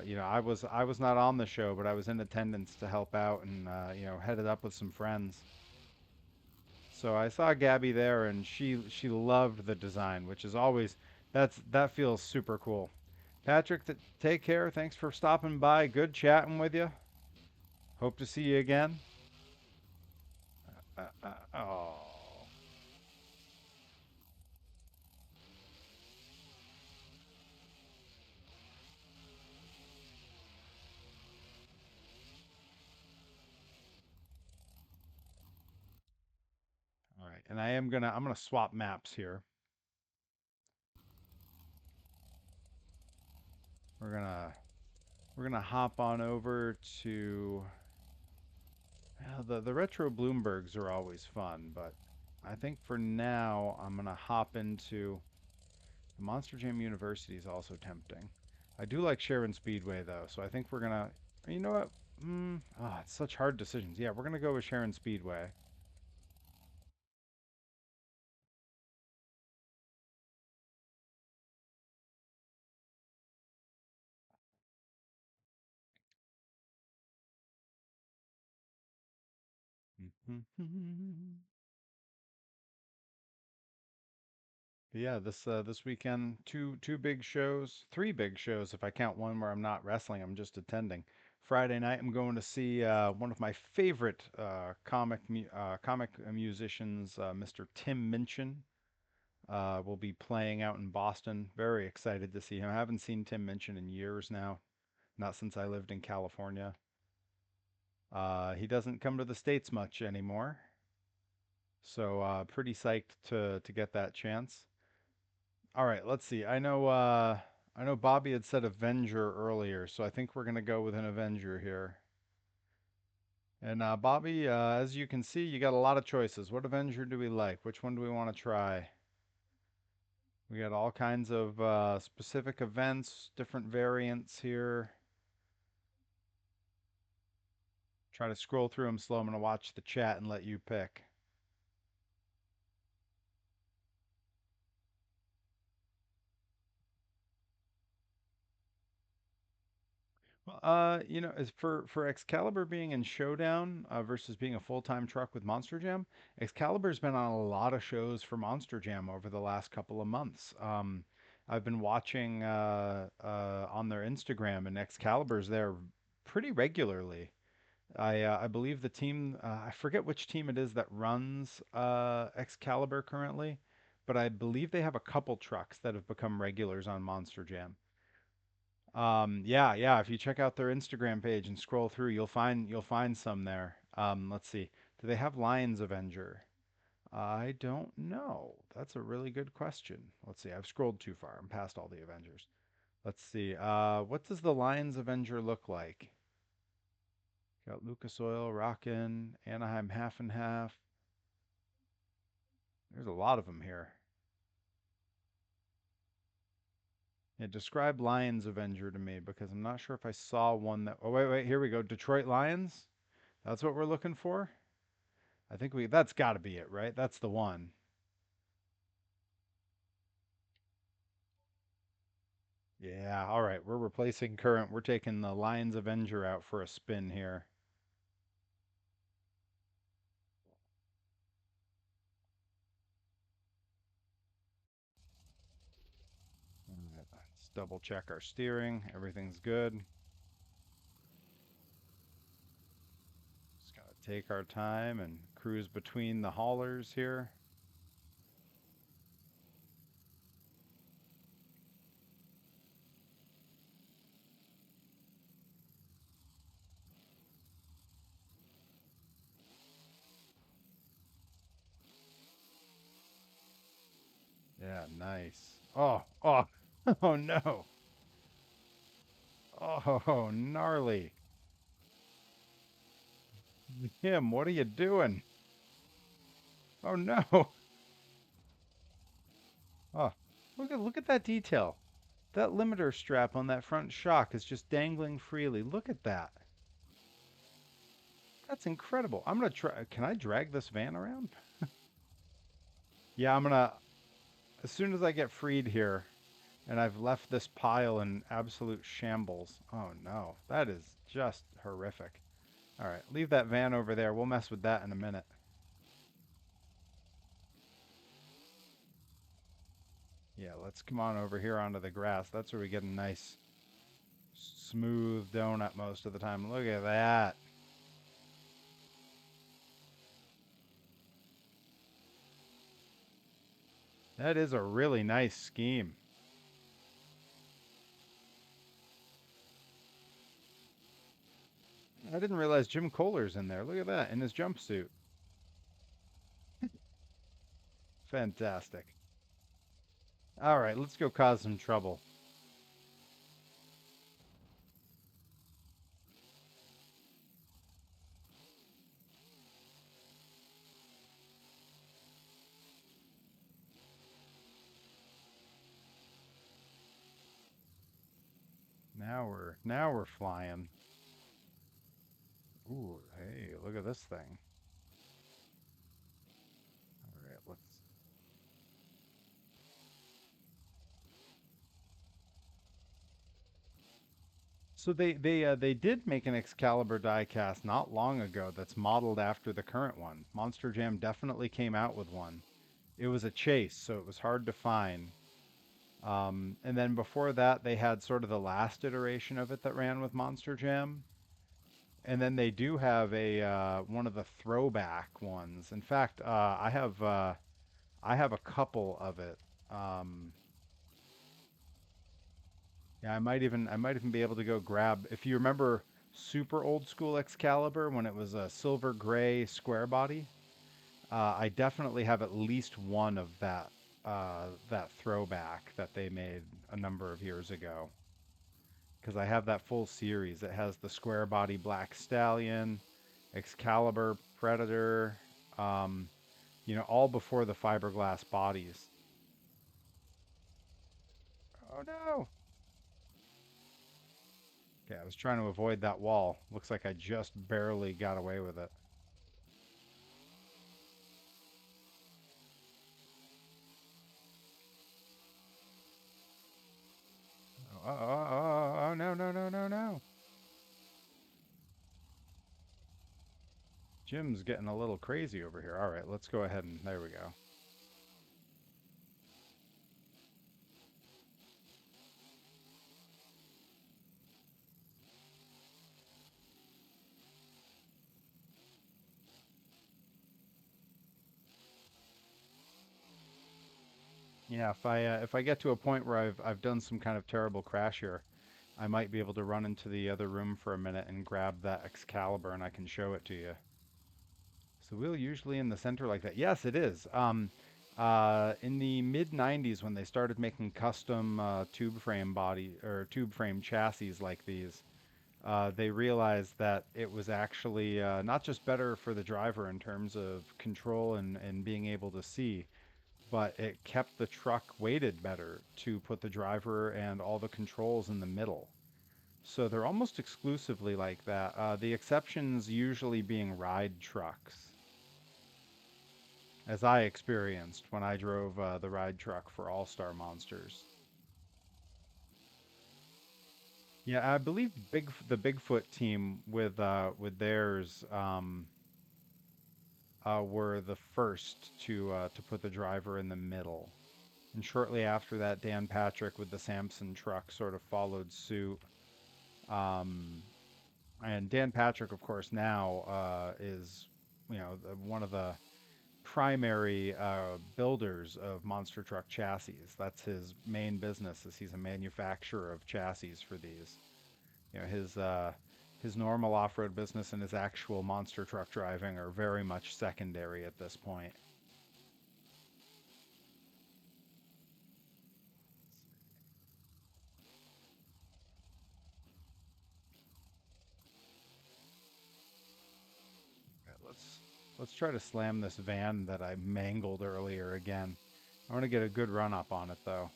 you know, I was not on the show, but I was in attendance to help out and you know, headed up with some friends. So I saw Gabby there, and she loved the design, which is always that feels super cool. Patrick, take care. Thanks for stopping by. Good chatting with you. Hope to see you again. Oh, all right. And I'm gonna swap maps here. We're gonna we're gonna hop on over to the retro Bloombergs are always fun, but I think for now I'm gonna hop into the Monster Jam University is also tempting. I do like Sharon Speedway though, so I think we're gonna. You know what? It's such hard decisions. Yeah, we're gonna go with Sharon Speedway. Yeah, this weekend, two big shows, three big shows if I count one where I'm not wrestling. I'm just attending. Friday night, I'm going to see one of my favorite comic musicians, Mr. Tim Minchin. Will be playing out in Boston. Very excited to see him. I haven't seen Tim Minchin in years now, not since I lived in California. He doesn't come to the States much anymore, so pretty psyched to get that chance. All right, let's see. I know Bobby had said Avenger earlier, so I think we're gonna go with an Avenger here. And Bobby, as you can see, you got a lot of choices. What Avenger do we like? Which one do we want to try? We got all kinds of specific events, different variants here. Try to scroll through them slow. I'm gonna watch the chat and let you pick. Well, you know, as for Excalibur being in Showdown versus being a full-time truck with Monster Jam, Excalibur's been on a lot of shows for Monster Jam over the last couple of months. I've been watching on their Instagram, and Excalibur's there pretty regularly. I believe the team, I forget which team it is that runs Excalibur currently, but I believe they have a couple trucks that have become regulars on Monster Jam. Yeah. If you check out their Instagram page and scroll through, you'll find some there. Let's see. Do they have Lions Avenger? I don't know. That's a really good question. Let's see. I've scrolled too far. I'm past all the Avengers. Let's see. What does the Lions Avenger look like? Got Lucas Oil, Rockin', Anaheim half and half. There's a lot of them here. Yeah, describe Lions Avenger to me because I'm not sure if I saw one that. Oh wait, here we go. Detroit Lions. That's what we're looking for. I think we. That's got to be it, right? That's the one. Yeah. All right. We're replacing current. We're taking the Lions Avenger out for a spin here. All right, let's double check our steering. Everything's good. Just gotta take our time and cruise between the haulers here. Yeah, nice. Oh, oh no. Oh, gnarly. Him, what are you doing? Oh no. Oh, look at that detail. That limiter strap on that front shock is just dangling freely. Look at that. That's incredible. I'm gonna try. Can I drag this van around? Yeah, I'm gonna. As soon as I get freed here, and I've left this pile in absolute shambles. Oh no, that is just horrific. All right, leave that van over there. We'll mess with that in a minute. Yeah, let's come on over here onto the grass. That's where we get a nice smooth donut most of the time. Look at that. That is a really nice scheme. I didn't realize Jim Kohler's in there. Look at that, in his jumpsuit. Fantastic. All right, let's go cause some trouble. Now we're flying. Ooh, hey, look at this thing. All right, let's. So they did make an Excalibur diecast not long ago that's modeled after the current one. Monster Jam definitely came out with one. It was a chase, so it was hard to find. And then before that, they had sort of the last iteration of it that ran with Monster Jam. And then they do have a one of the throwback ones. In fact, I have a couple of it. Um, yeah, I might even be able to go grab if you remember super old school Excalibur when it was a silver gray square body. I definitely have at least one of that throwback that they made a number of years ago because I have that full series. It has the square body Black Stallion, Excalibur, Predator, um, all before the fiberglass bodies. Oh no! Okay, I was trying to avoid that wall. Looks like I just barely got away with it. Oh, no, no, no, no, no. Jim's getting a little crazy over here. All right, let's go ahead and there we go. Yeah, if I get to a point where I've done some kind of terrible crash here, I might be able to run into the other room for a minute and grab that Excalibur and I can show it to you. So wheel usually in the center like that. Yes, it is. In the mid 90s when they started making custom tube frame body or tube frame chassis like these, they realized that it was actually not just better for the driver in terms of control and being able to see, but it kept the truck weighted better to put the driver and all the controls in the middle. So they're almost exclusively like that. The exceptions usually being ride trucks, as I experienced when I drove the ride truck for All Star Monsters. Yeah, I believe the Bigfoot team with theirs were the first to put the driver in the middle. And shortly after that, Dan Patrick with the Samson truck sort of followed suit. Um, and Dan Patrick, of course, now is one of the primary builders of monster truck chassis. That's his main business. Is he's a manufacturer of chassis for these. His normal off-road business and his actual monster truck driving are very much secondary at this point. Yeah, let's try to slam this van that I mangled earlier again. I want to get a good run up on it though.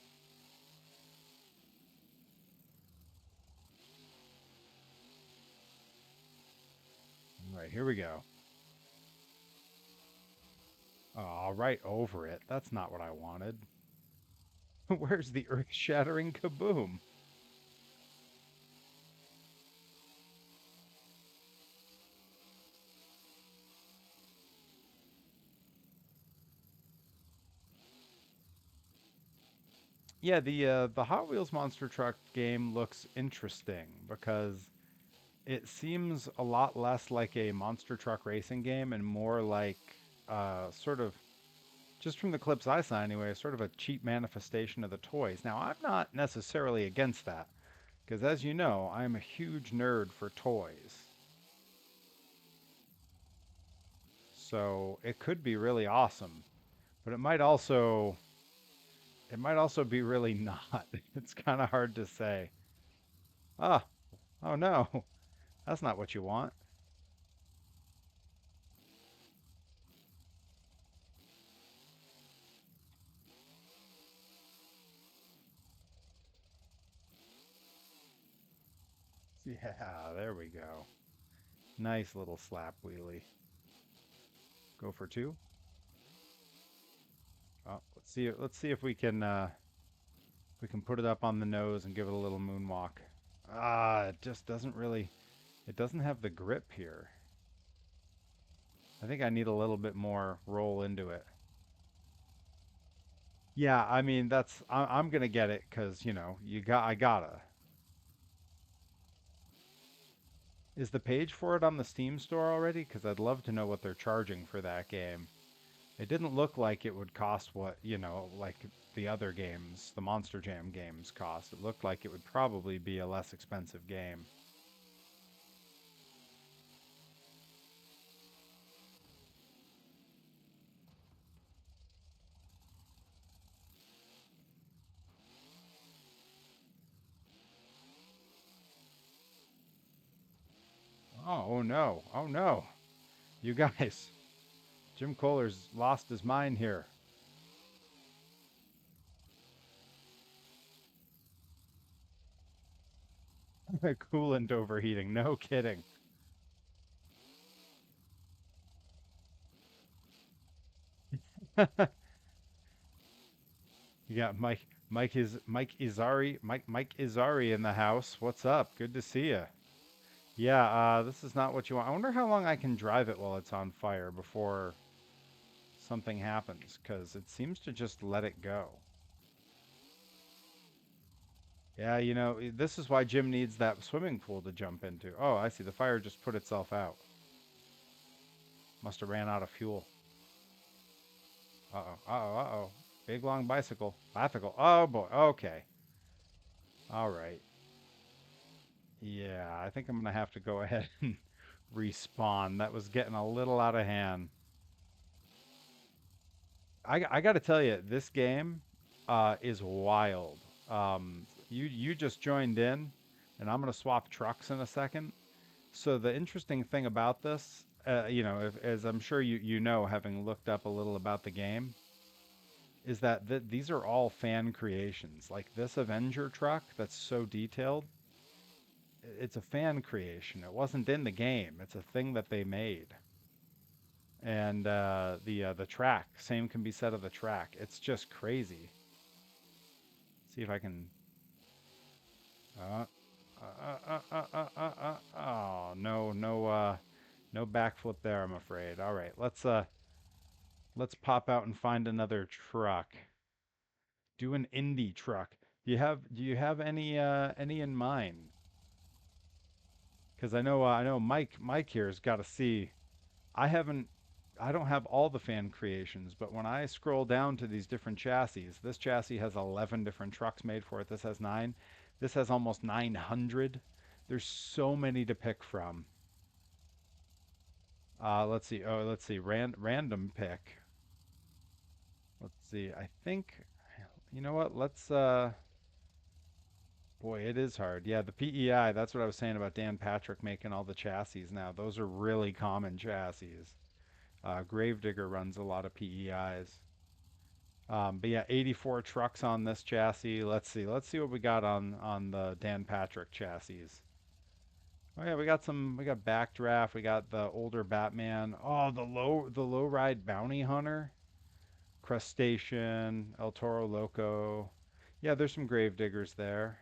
All right, here we go. Oh, right over it. That's not what I wanted. Where's the earth-shattering kaboom? Yeah, the Hot Wheels monster truck game looks interesting because it seems a lot less like a monster truck racing game and more like sort of just from the clips I saw anyway, sort of a cheap manifestation of the toys. Now, I'm not necessarily against that because as you know, I'm a huge nerd for toys. So, it could be really awesome, but it might also be really not. It's kind of hard to say. Ah, oh no. That's not what you want. Yeah, there we go. Nice little slap wheelie. Go for two. Oh, let's see if we can put it up on the nose and give it a little moonwalk. Ah, it just doesn't really it doesn't have the grip here. I think I need a little bit more roll into it. Yeah, I mean I'm gonna get it because I gotta. Is the page for it on the Steam store already? Because I'd love to know what they're charging for that game. It didn't look like it would cost what, like the other games, the Monster Jam games cost. It looked like it would probably be a less expensive game. Oh no. Oh no. You guys, Jim Kohler's lost his mind here. Coolant overheating. No kidding. You got Mike Izari, Mike Izari in the house. What's up? Good to see you. Yeah, this is not what you want. I wonder how long I can drive it while it's on fire before something happens, because it seems to just let it go. Yeah, this is why Jim needs that swimming pool to jump into. Oh, I see. The fire just put itself out. Must have ran out of fuel. Uh-oh, uh-oh, uh-oh. Big long bicycle. Bicycle. Oh boy. Okay. All right. Yeah, I think I'm gonna have to go ahead and respawn. That was getting a little out of hand. I got to tell you, this game is wild. You just joined in, and I'm going to swap trucks in a second. So the interesting thing about this, as I'm sure you know, having looked up a little about the game, is that these are all fan creations. Like this Avenger truck that's so detailed, it's a fan creation. It wasn't in the game. It's a thing that they made. And the track, same can be said of the track. It's just crazy. See if I can. Uh, oh no, no backflip there. I'm afraid. All right, let's pop out and find another truck. Do an indie truck. Do you have any in mind? Because I know Mike here's got to see. I haven't I don't have all the fan creations, but when I scroll down to these different chassis, this chassis has 11 different trucks made for it. This has 9. This has almost 900. There's so many to pick from. Let's see. Oh, let's see. Random pick. Let's see. I think you know what? Boy, it is hard. Yeah, the PEI, that's what I was saying about Dan Patrick making all the chassis now. Those are really common chassis. Gravedigger runs a lot of PEIs. But yeah, 84 trucks on this chassis. Let's see. Let's see what we got on the Dan Patrick chassis. Oh yeah, we got Backdraft, we got the older Batman. Oh, the low ride bounty hunter, Crustacean, El Toro Loco. Yeah, there's some Gravediggers there.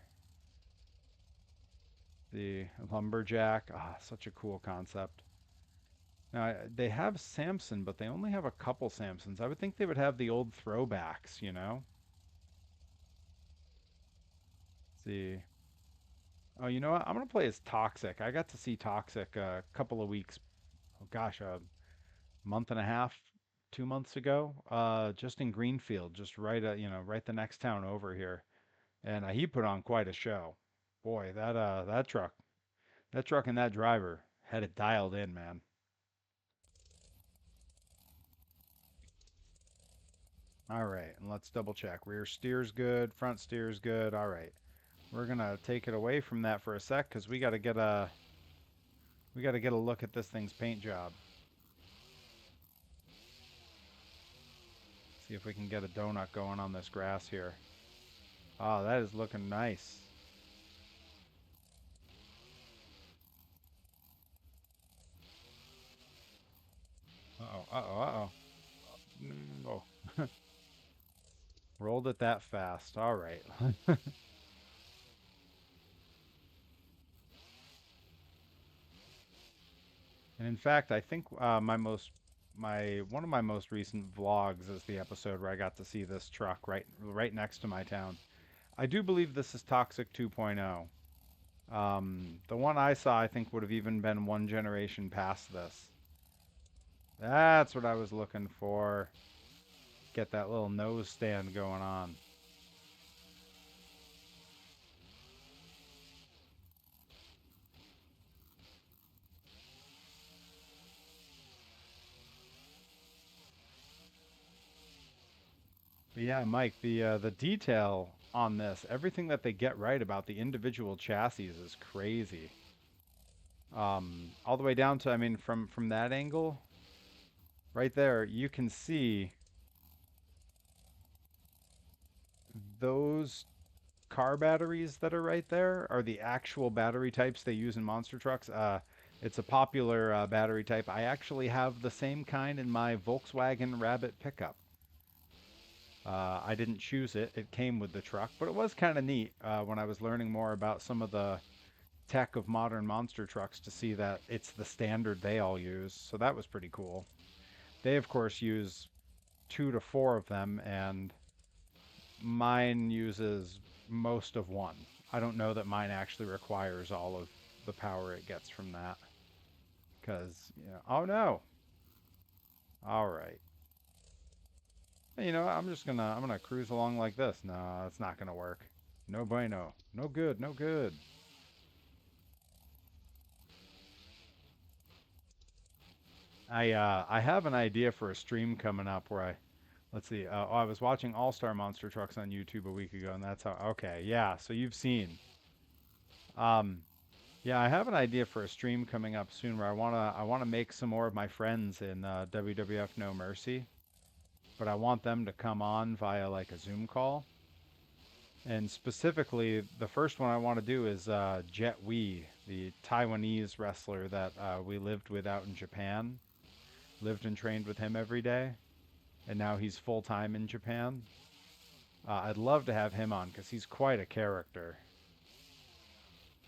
The Lumberjack. Ah, such a cool concept. Now, they have Samson, but they only have a couple Samsons. I would think they would have the old throwbacks, you know? Let's see. Oh, you know what? I'm gonna play as Toxic. I got to see Toxic a couple of weeks, oh gosh, a month and a half, 2 months ago, just in Greenfield, just right, right the next town over here, and he put on quite a show. Boy, that truck and that driver had it dialed in, man. All right, and let's double check. Rear steer's good, front steer's good. All right, we're gonna take it away from that for a sec because we gotta get a look at this thing's paint job. See if we can get a donut going on this grass here. Oh, that is looking nice. Uh-oh, uh-oh, uh-oh. Oh, rolled it that fast. All right. And in fact, I think my one of my most recent vlogs is the episode where I got to see this truck right next to my town. I do believe this is Toxic 2.0. The one I saw, I think, would have even been one generation past this. That's what I was looking for. Get that little nose stand going on. But yeah, Mike, the detail on this, everything that they get right about the individual chassis is crazy. All the way down to, I mean, from that angle, right there, you can see those car batteries that are right there are the actual battery types they use in monster trucks. It's a popular battery type. I actually have the same kind in my Volkswagen Rabbit pickup. I didn't choose it. It came with the truck, but it was kind of neat when I was learning more about some of the tech of modern monster trucks to see that it's the standard they all use. So that was pretty cool. They, of course, use 2 to 4 of them, and mine uses most of one. I don't know that mine actually requires all of the power it gets from that. Because, oh no. All right. You know what? I'm gonna cruise along like this. No, it's not gonna work. No bueno. No good. No good. I have an idea for a stream coming up where let's see. I was watching All Star Monster Trucks on YouTube a week ago, and that's how. Okay, yeah. So you've seen. Um, yeah, I have an idea for a stream coming up soon where I wanna make some more of my friends in WWF No Mercy, but I want them to come on via like a Zoom call. And specifically, the first one I want to do is Jet Wee, the Taiwanese wrestler that we lived with out in Japan. Lived and trained with him every day, and now he's full time in Japan. I'd love to have him on because he's quite a character.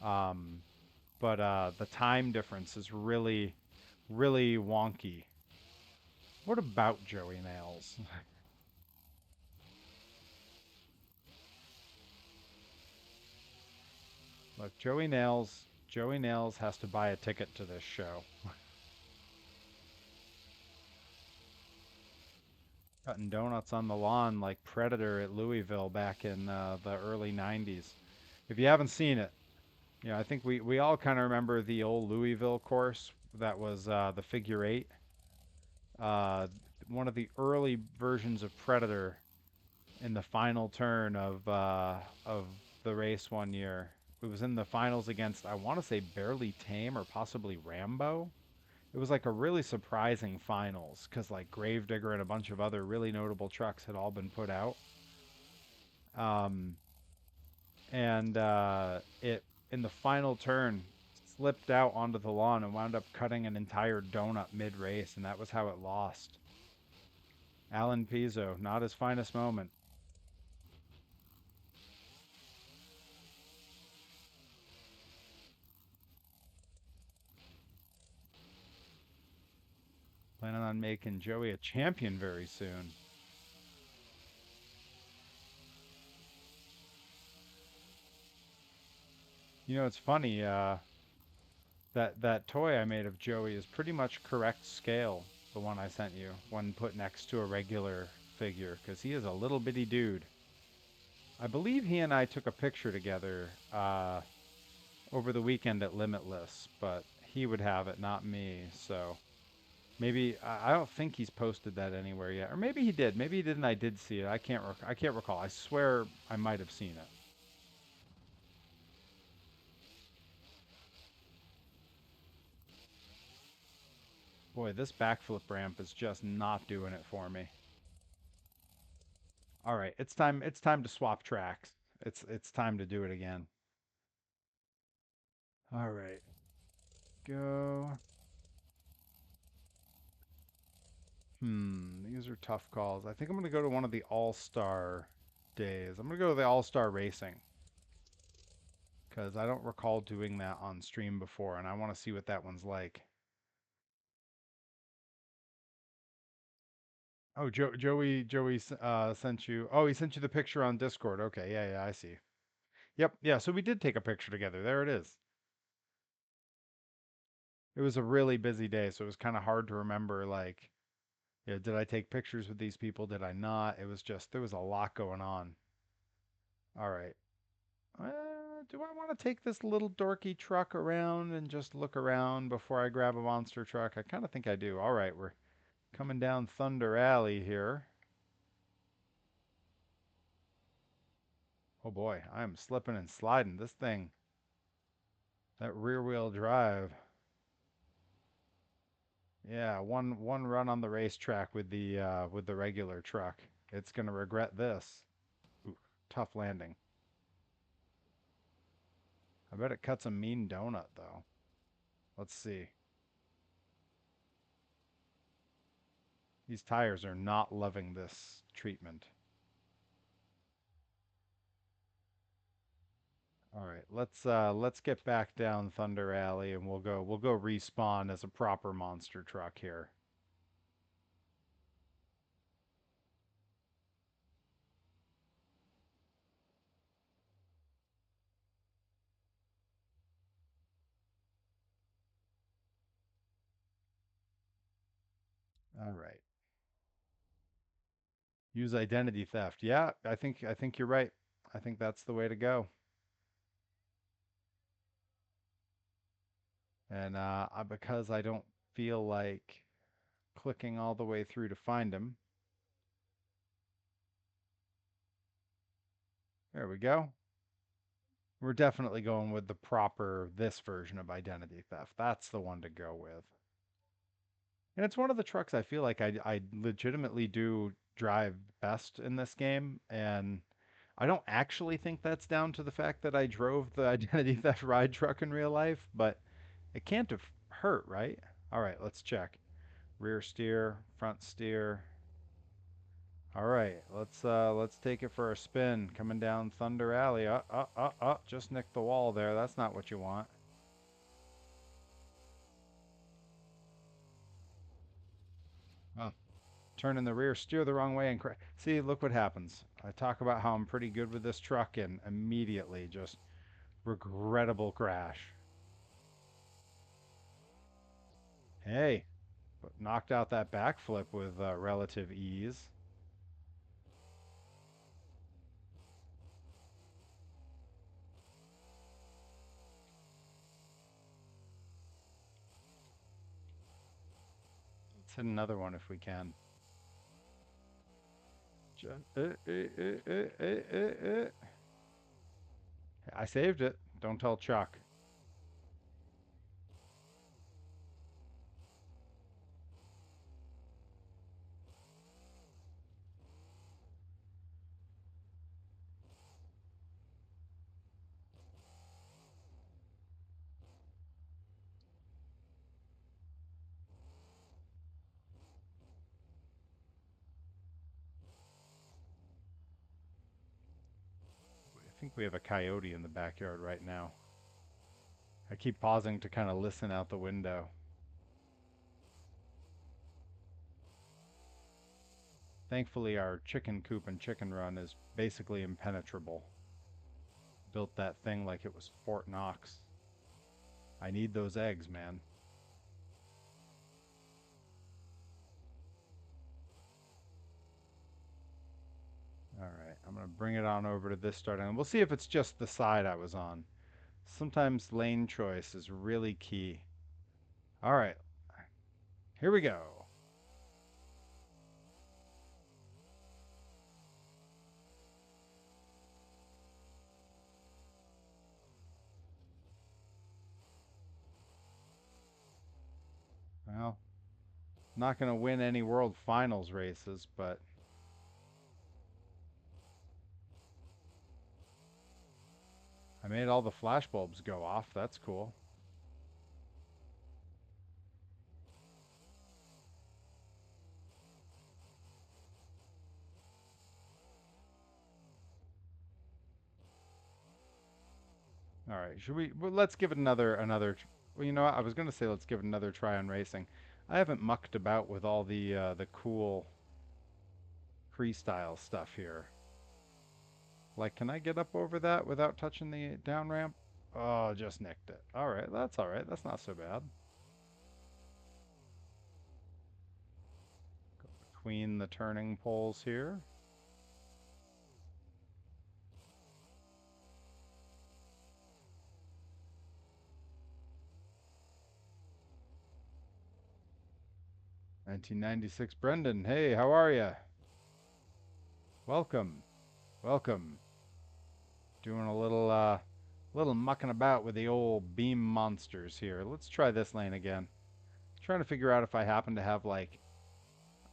Um, but the time difference is really, really wonky. What about Joey Nails? Look, Joey Nails has to buy a ticket to this show. Cutting donuts on the lawn like Predator at Louisville back in the early 90s. If you haven't seen it, I think we all kind of remember the old Louisville course that was the figure eight. Uh, One of the early versions of Predator in the final turn of the race one year. It was in the finals against, I want to say, Barely Tame or possibly Rambo. It was like a really surprising finals because like Gravedigger and a bunch of other really notable trucks had all been put out. Um, and it in the final turn slipped out onto the lawn and wound up cutting an entire donut mid race, and that was how it lost. Alan Pizzo, not his finest moment. Planning on making Joey a champion very soon. It's funny. That toy I made of Joey is pretty much correct scale. The one I sent you, one put next to a regular figure, because he is a little bitty dude. I believe he and I took a picture together over the weekend at Limitless, but he would have it, not me. So maybe I don't think he's posted that anywhere yet, or maybe he did. Maybe he did, and I did see it. I can't recall. I swear I might have seen it. Boy, this backflip ramp is just not doing it for me. All right, it's time. It's time to swap tracks. It's time to do it again. All right, go. These are tough calls. I think I'm gonna go to one of the All-Star days. I'm gonna go to the All-Star Racing because I don't recall doing that on stream before, and I want to see what that one's like. Oh, Joey sent you. Oh, he sent you the picture on Discord. Okay, yeah, yeah, I see. Yep, yeah. So we did take a picture together. There it is. It was a really busy day, so it was kind of hard to remember. Like, yeah, did I take pictures with these people? Did I not? It was just there was a lot going on. All right. Do I want to take this little dorky truck around and just look around before I grab a monster truck? I kind of think I do. All right, we're coming down Thunder Alley here. Oh boy, I'm slipping and sliding. This thing, that rear wheel drive. Yeah, one run on the racetrack with the regular truck. It's gonna regret this. Ooh, tough landing. I bet it cuts a mean donut though. Let's see. These tires are not loving this treatment. All right, let's get back down Thunder Alley and we'll go respawn as a proper monster truck here. All right. Use identity theft. Yeah, I think you're right. I think that's the way to go. And because I don't feel like clicking all the way through to find him. There we go. We're definitely going with the proper this version of identity theft. That's the one to go with. And it's one of the trucks I feel like I legitimately do drive best in this game. And I don't actually think that's down to the fact that I drove the identity theft ride truck in real life, but it can't have hurt, right? All right, let's check. Rear steer, front steer. All right, let's take it for a spin. Coming down Thunder Alley. Just nicked the wall there. That's not what you want. Oh, turn in the rear, steer the wrong way, and crash. See, look what happens. I talk about how I'm pretty good with this truck, and immediately just regrettable crash. Hey, but knocked out that backflip with relative ease. Let's hit another one if we can. I saved it. Don't tell Chuck. I think we have a coyote in the backyard right now. I keep pausing to kind of listen out the window. Thankfully, our chicken coop and chicken run is basically impenetrable. Built that thing like it was Fort Knox. I need those eggs, man. All right, I'm going to bring it on over to this starting. And we'll see if it's just the side I was on. Sometimes lane choice is really key. All right, here we go. Well, not going to win any World Finals races, but I made all the flashbulbs go off. That's cool. All right, should we? Well, let's give it another. Well, you know what? I was gonna say let's give it another try on racing. I haven't mucked about with all the cool freestyle stuff here. Like, can I get up over that without touching the down ramp? Oh, just nicked it. All right, that's all right. That's not so bad. Go between the turning poles here. "1996 Brendan, hey, how are ya? Welcome, welcome. Doing a little mucking about with the old beam monsters here. Let's try this lane again. Trying to figure out if I happen to have like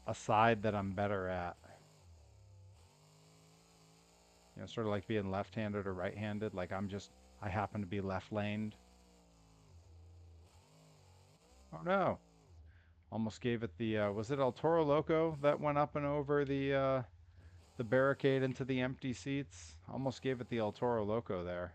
a side that I'm better at. You know, sort of like being left-handed or right-handed. Like I happen to be left-laned. Oh no. Almost gave it the, was it El Toro Loco that went up and over the barricade into the empty seats? Almost gave it the El Toro Loco there.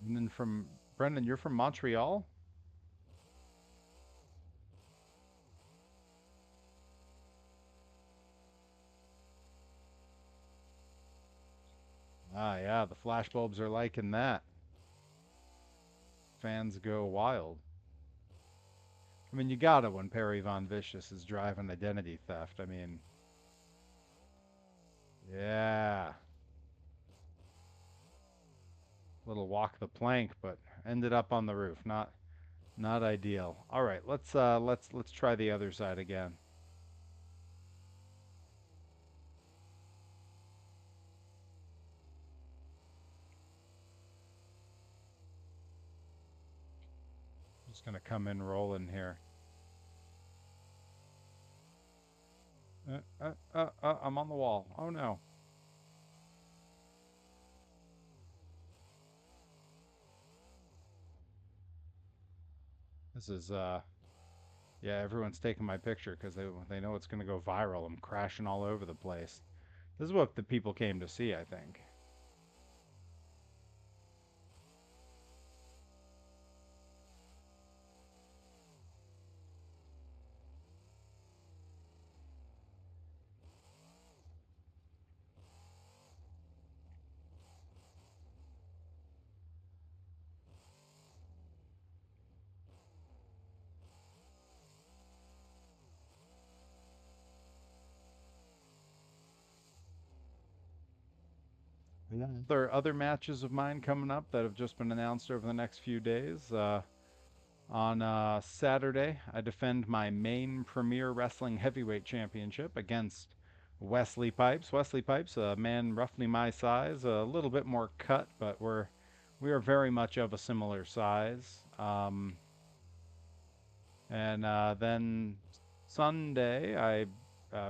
And then from, Brendan, you're from Montreal? Ah, yeah, the flashbulbs are liking that. Fans go wild. I mean, you gotta when Perry Von Vicious is driving identity theft. I mean, yeah. little walk the plank, but ended up on the roof. Not ideal. All right, let's try the other side again. Just gonna come in rolling here. I'm on the wall. Oh no. This is yeah, everyone's taking my picture because they know it's gonna go viral. I'm crashing all over the place. This is what the people came to see, I think. Yeah. There are other matches of mine coming up that have just been announced over the next few days. On Saturday, I defend my main Premier Wrestling Heavyweight Championship against Wesley Pipes. Wesley Pipes, a man roughly my size, a little bit more cut, but we are very much of a similar size. And then Sunday, I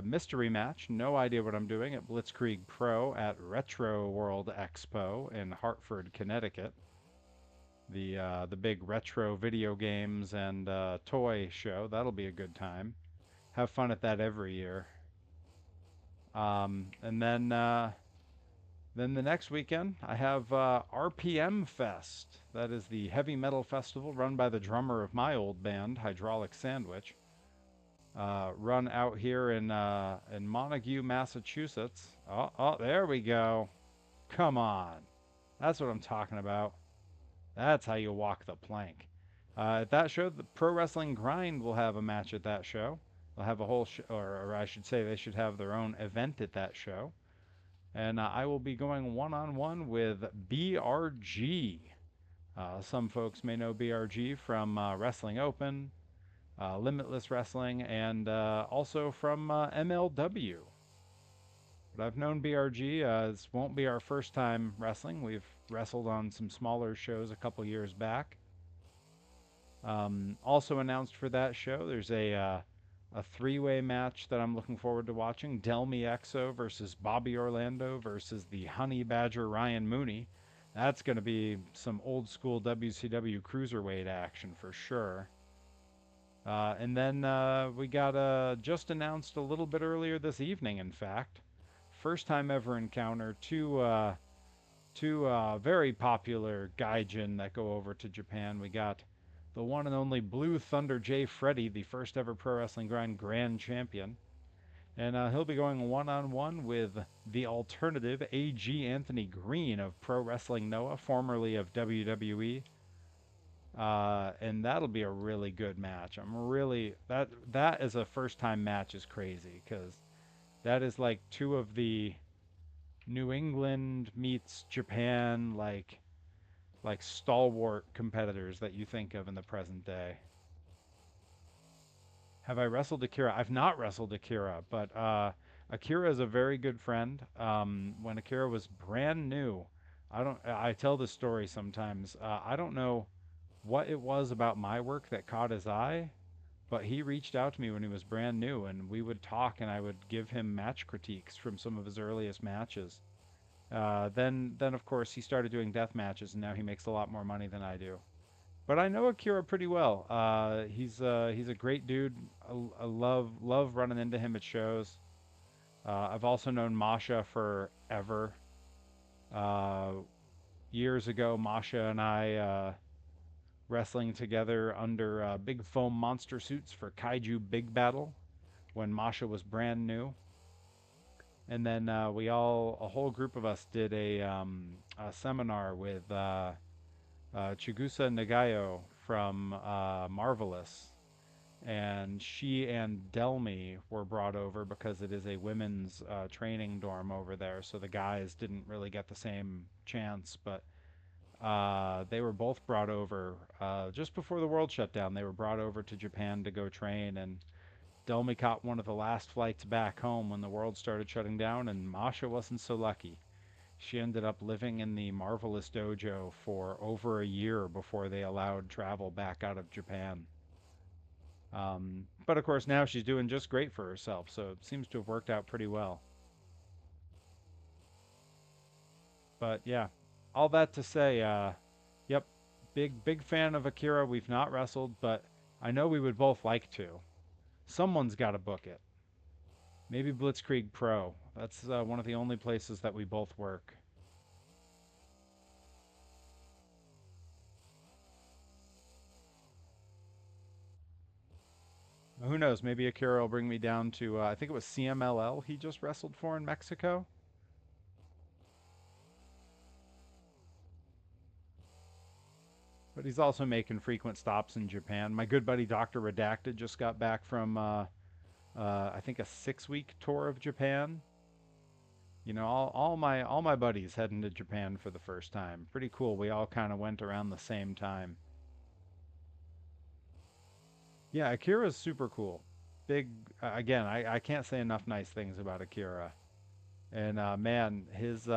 mystery match. No idea what I'm doing at Blitzkrieg Pro at Retro World Expo in Hartford, Connecticut. The big retro video games and toy show. That'll be a good time. Have fun at that every year. And then the next weekend I have RPM Fest. That is the heavy metal festival run by the drummer of my old band, Hydraulic Sandwich. Run out here in Montague, Massachusetts. Oh, there we go. Come on, that's what I'm talking about. That's how you walk the plank. At that show, the Pro Wrestling Grind will have a match at that show. They'll have a whole, or I should say, they should have their own event at that show. And I will be going one-on-one with BRG. Some folks may know BRG from Wrestling Open, Limitless Wrestling, and also from MLW. But I've known BRG. This won't be our first time wrestling. We've wrestled on some smaller shows a couple years back. Also announced for that show, there's a three-way match that I'm looking forward to watching. Delmy Exo versus Bobby Orlando versus the Honey Badger Ryan Mooney. That's going to be some old school WCW cruiserweight action for sure. And then we got just announced a little bit earlier this evening, in fact. First time ever encounter two very popular gaijin that go over to Japan. We got the one and only Blue Thunder J. Freddy, the first ever Pro Wrestling Grind Grand Champion. And he'll be going one-on-one with the alternative A.G. Anthony Green of Pro Wrestling Noah, formerly of WWE. And that'll be a really good match. That as a first-time match is crazy because that is like two of the New England meets Japan like stalwart competitors that you think of in the present day. Have I wrestled Akira? I've not wrestled Akira, but Akira is a very good friend. When Akira was brand new, I tell this story sometimes. I don't know what it was about my work that caught his eye, but he reached out to me when he was brand new, and we would talk, and I would give him match critiques from some of his earliest matches. Then of course he started doing death matches, and now he makes a lot more money than I do. But I know Akira pretty well. He's a great dude. I love running into him at shows. I've also known Masha forever. Uh, Years ago, Masha and I wrestling together under big foam monster suits for Kaiju Big Battle when Masha was brand new. And then a whole group of us did a seminar with Chigusa Nagayo from Marvelous. And she and Delmy were brought over because it is a women's training dorm over there. So the guys didn't really get the same chance. But They were both brought over just before the world shut down. They were brought over to Japan to go train, and Delmy caught one of the last flights back home when the world started shutting down, and Masha wasn't so lucky. She ended up living in the Marvelous Dojo for over a year before they allowed travel back out of Japan. But of course, now she's doing just great for herself, so it seems to have worked out pretty well. But yeah, all that to say, yep, big fan of Akira. We've not wrestled, but I know we would both like to. Someone's got to book it. Maybe Blitzkrieg Pro. That's one of the only places that we both work. Who knows? Maybe Akira will bring me down to, I think it was CMLL he just wrestled for in Mexico. But he's also making frequent stops in Japan. My good buddy Dr. Redacted just got back from, I think, a 6 week tour of Japan. You know, all my buddies heading to Japan for the first time. Pretty cool. We all kind of went around the same time. Yeah, Akira's super cool. Big again, I can't say enough nice things about Akira. And man, his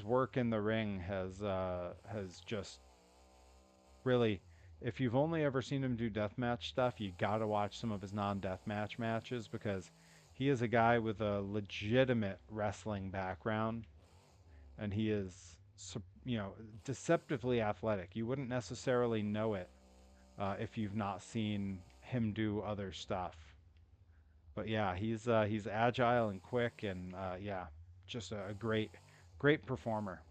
work in the ring has just really, if you've only ever seen him do deathmatch stuff, you got to watch some of his non-deathmatch matches because he is a guy with a legitimate wrestling background and he is you know, deceptively athletic. You wouldn't necessarily know it if you've not seen him do other stuff. But yeah, he's agile and quick, and yeah, just a great performer.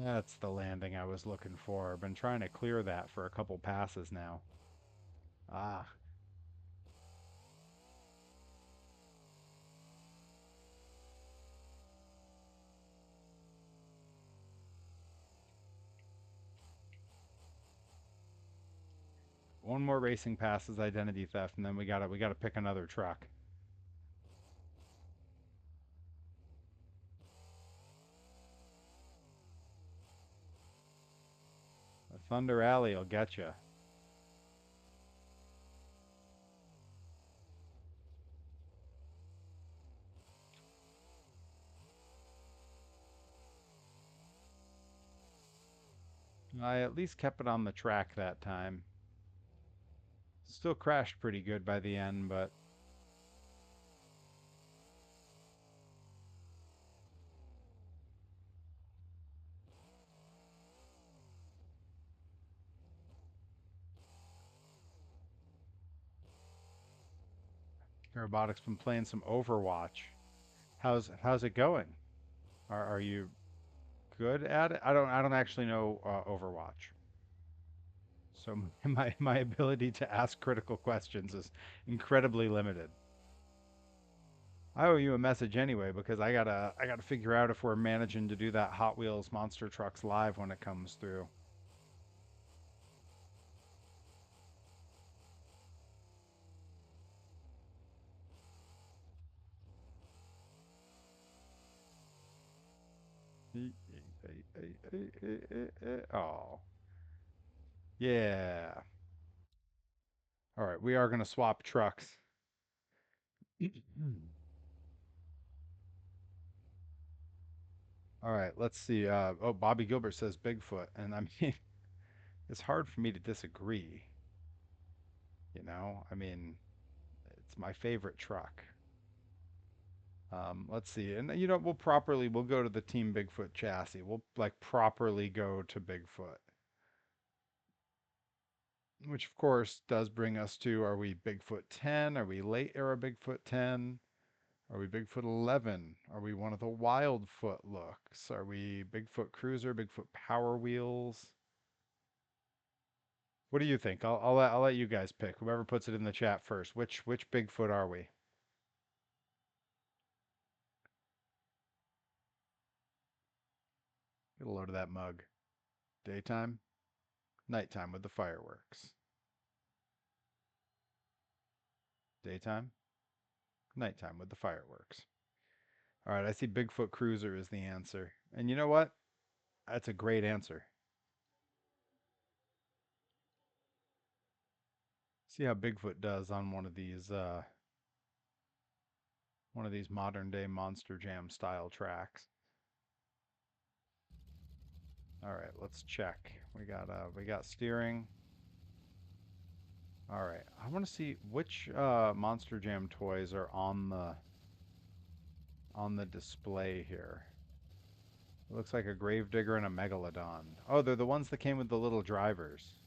That's the landing I was looking for. I've been trying to clear that for a couple passes now. Ah, one more racing pass is identity theft, and then we gotta pick another truck. A Thunder Alley will get you. I at least kept it on the track that time. Still crashed pretty good by the end, but Robotics been playing some Overwatch. How's it going? Are you good at it? I don't actually know Overwatch, so my ability to ask critical questions is incredibly limited. I owe you a message anyway because I gotta figure out if we're managing to do that Hot Wheels Monster Trucks live when it comes through. Oh yeah. All right, we are gonna swap trucks. All right, let's see. Oh, Bobby Gilbert says Bigfoot, and I mean, it's hard for me to disagree. You know, I mean, it's my favorite truck. Let's see, and you know, we'll go to the Team Bigfoot chassis. We'll like properly go to Bigfoot, which of course does bring us to: Are we Bigfoot 10? Are we late era Bigfoot 10? Are we Bigfoot 11? Are we one of the Wildfoot looks? Are we Bigfoot Cruiser, Bigfoot Power Wheels? What do you think? I'll let you guys pick. Whoever puts it in the chat first. Which Bigfoot are we? a load of that mug. Daytime, nighttime with the fireworks. Daytime, nighttime with the fireworks. All right, I see Bigfoot Cruiser is the answer. And you know what? That's a great answer. See how Bigfoot does on one of these modern day Monster Jam style tracks. All right, let's check. We got steering. All right, I want to see which Monster Jam toys are on the display here. It looks like a Gravedigger and a Megalodon. Oh, they're the ones that came with the little drivers.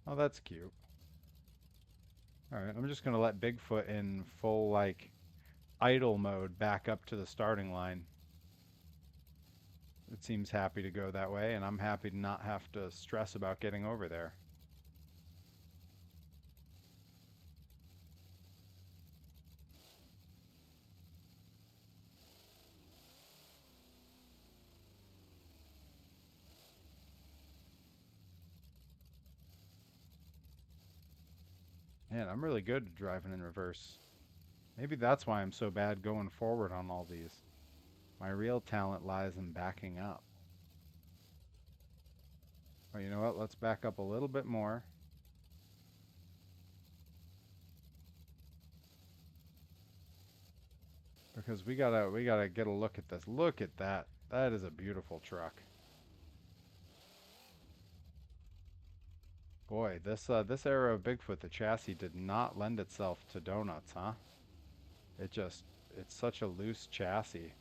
Oh, that's cute. All right, I'm just gonna let Bigfoot in full like idle mode back up to the starting line. It seems happy to go that way, and I'm happy to not have to stress about getting over there. Man, I'm really good at driving in reverse. Maybe that's why I'm so bad going forward on all these. My real talent lies in backing up. Oh, you know what? Let's back up a little bit more. Because we gotta get a look at this. Look at that. That is a beautiful truck. Boy, this era of Bigfoot, the chassis did not lend itself to donuts, huh? It just it's such a loose chassis.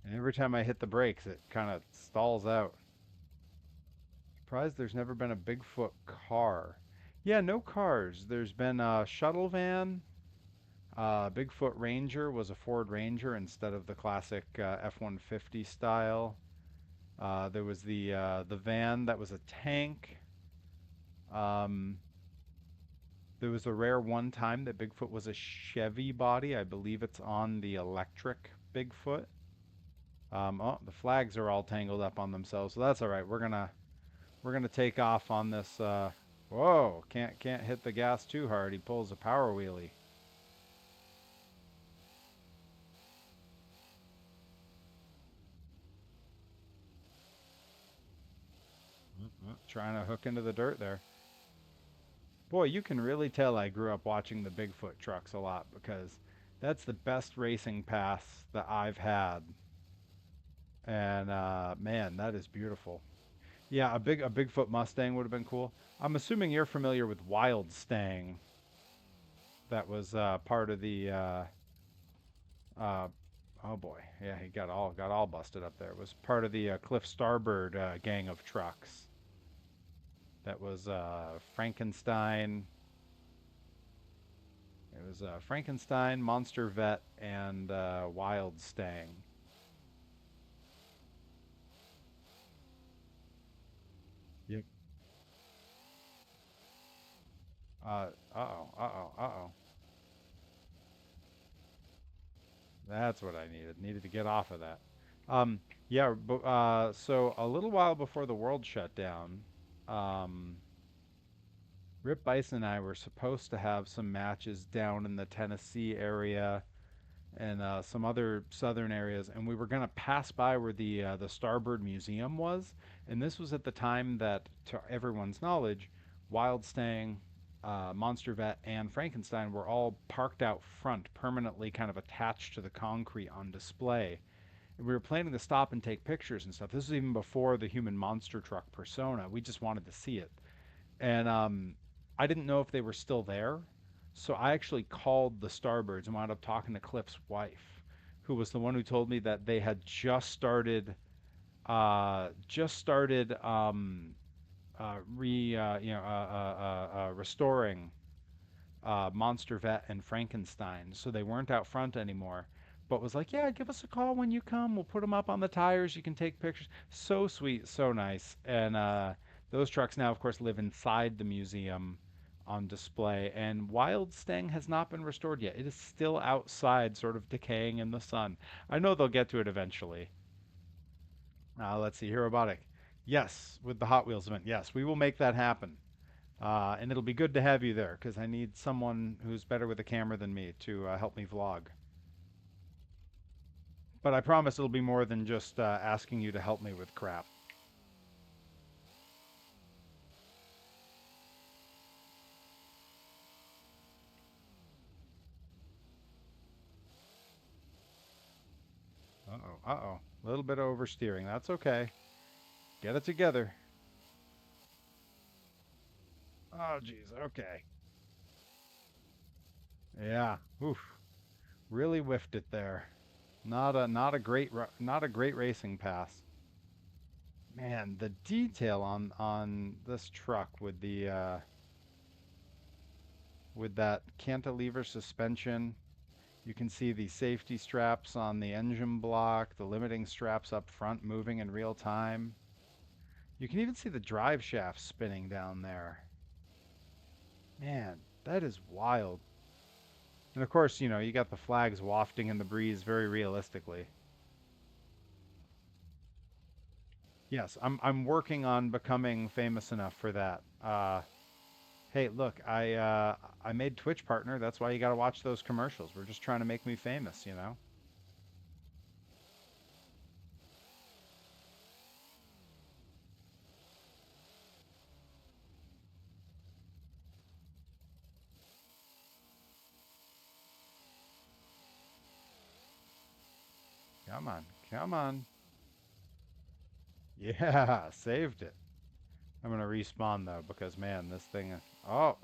And every time I hit the brakes, it kind of stalls out. Surprised there's never been a Bigfoot car. Yeah, no cars. There's been a shuttle van. Bigfoot Ranger was a Ford Ranger instead of the classic F-150 style. There was the van that was a tank. Um, there was a rare one time that Bigfoot was a Chevy body. I believe it's on the electric Bigfoot. Oh, the flags are all tangled up on themselves, so that's all right. We're gonna take off on this. Whoa! Can't hit the gas too hard. He pulls a power wheelie. Trying to hook into the dirt there. Boy, you can really tell I grew up watching the Bigfoot trucks a lot because that's the best racing pass that I've had. And man, that is beautiful. Yeah, a Bigfoot Mustang would have been cool. I'm assuming you're familiar with Wild Stang. That was part of the uh, oh boy, yeah, he got all busted up there. It was part of the Cliff Starbird gang of trucks. That was Frankenstein. It was Frankenstein, Monster Vet, and Wild Stang. Yep. Uh-oh. That's what I needed. Needed to get off of that. Yeah, but so a little while before the world shut down, um, Rip Bison and I were supposed to have some matches down in the Tennessee area and some other southern areas, and we were going to pass by where the Starbird Museum was, and this was at the time that, to everyone's knowledge, Wild Stang, Monster Vet, and Frankenstein were all parked out front, permanently kind of attached to the concrete on display. And we were planning to stop and take pictures and stuff. This was even before the human monster truck persona. We just wanted to see it. And I didn't know if they were still there. So I actually called the Starbirds and wound up talking to Cliff's wife, who was the one who told me that they had just started restoring Monster Vet and Frankenstein, so they weren't out front anymore. But was like, yeah, give us a call when you come. We'll put them up on the tires. You can take pictures. So sweet, so nice. And those trucks now, of course, live inside the museum on display, and Wild Stang has not been restored yet. It is still outside, sort of decaying in the sun. I know they'll get to it eventually. Let's see, Robotic. Yes, with the Hot Wheels event. Yes, we will make that happen. And it'll be good to have you there because I need someone who's better with a camera than me to help me vlog. But I promise it'll be more than just asking you to help me with crap. Uh-oh, uh-oh. A little bit of oversteering. That's okay. Get it together. Oh, geez. Okay. Yeah. Oof. Really whiffed it there. Not a great racing pass. Man, the detail on this truck with that cantilever suspension. You can see the safety straps on the engine block, the limiting straps up front moving in real time. You can even see the drive shaft spinning down there. Man, that is wild. And of course, you got the flags wafting in the breeze very realistically. Yes, I'm working on becoming famous enough for that. Hey, look, I made Twitch partner. That's why you got to watch those commercials. We're just trying to make me famous, you know? Come on. Come on. Yeah, saved it. I'm gonna respawn though because man, this thing. Oh,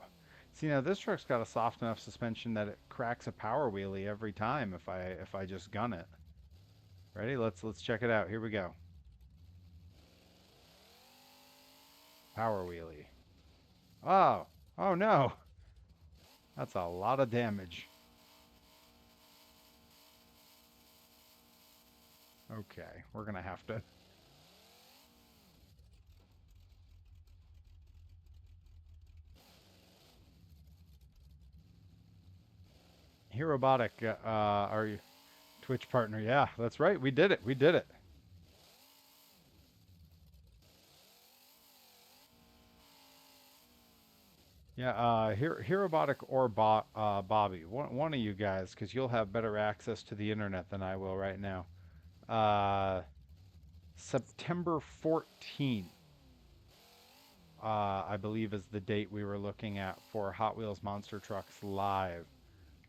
see now this truck's got a soft enough suspension that it cracks a power wheelie every time if I just gun it. Ready? Let's check it out. Here we go. Power wheelie. Oh, oh no, that's a lot of damage. Okay, we're gonna have to. Robotic, our Twitch partner. Yeah, that's right. We did it. We did it. Yeah, Robotic or Bobby, one of you guys, because you'll have better access to the internet than I will right now. Uh, September 14th, I believe, is the date we were looking at for Hot Wheels Monster Trucks Live.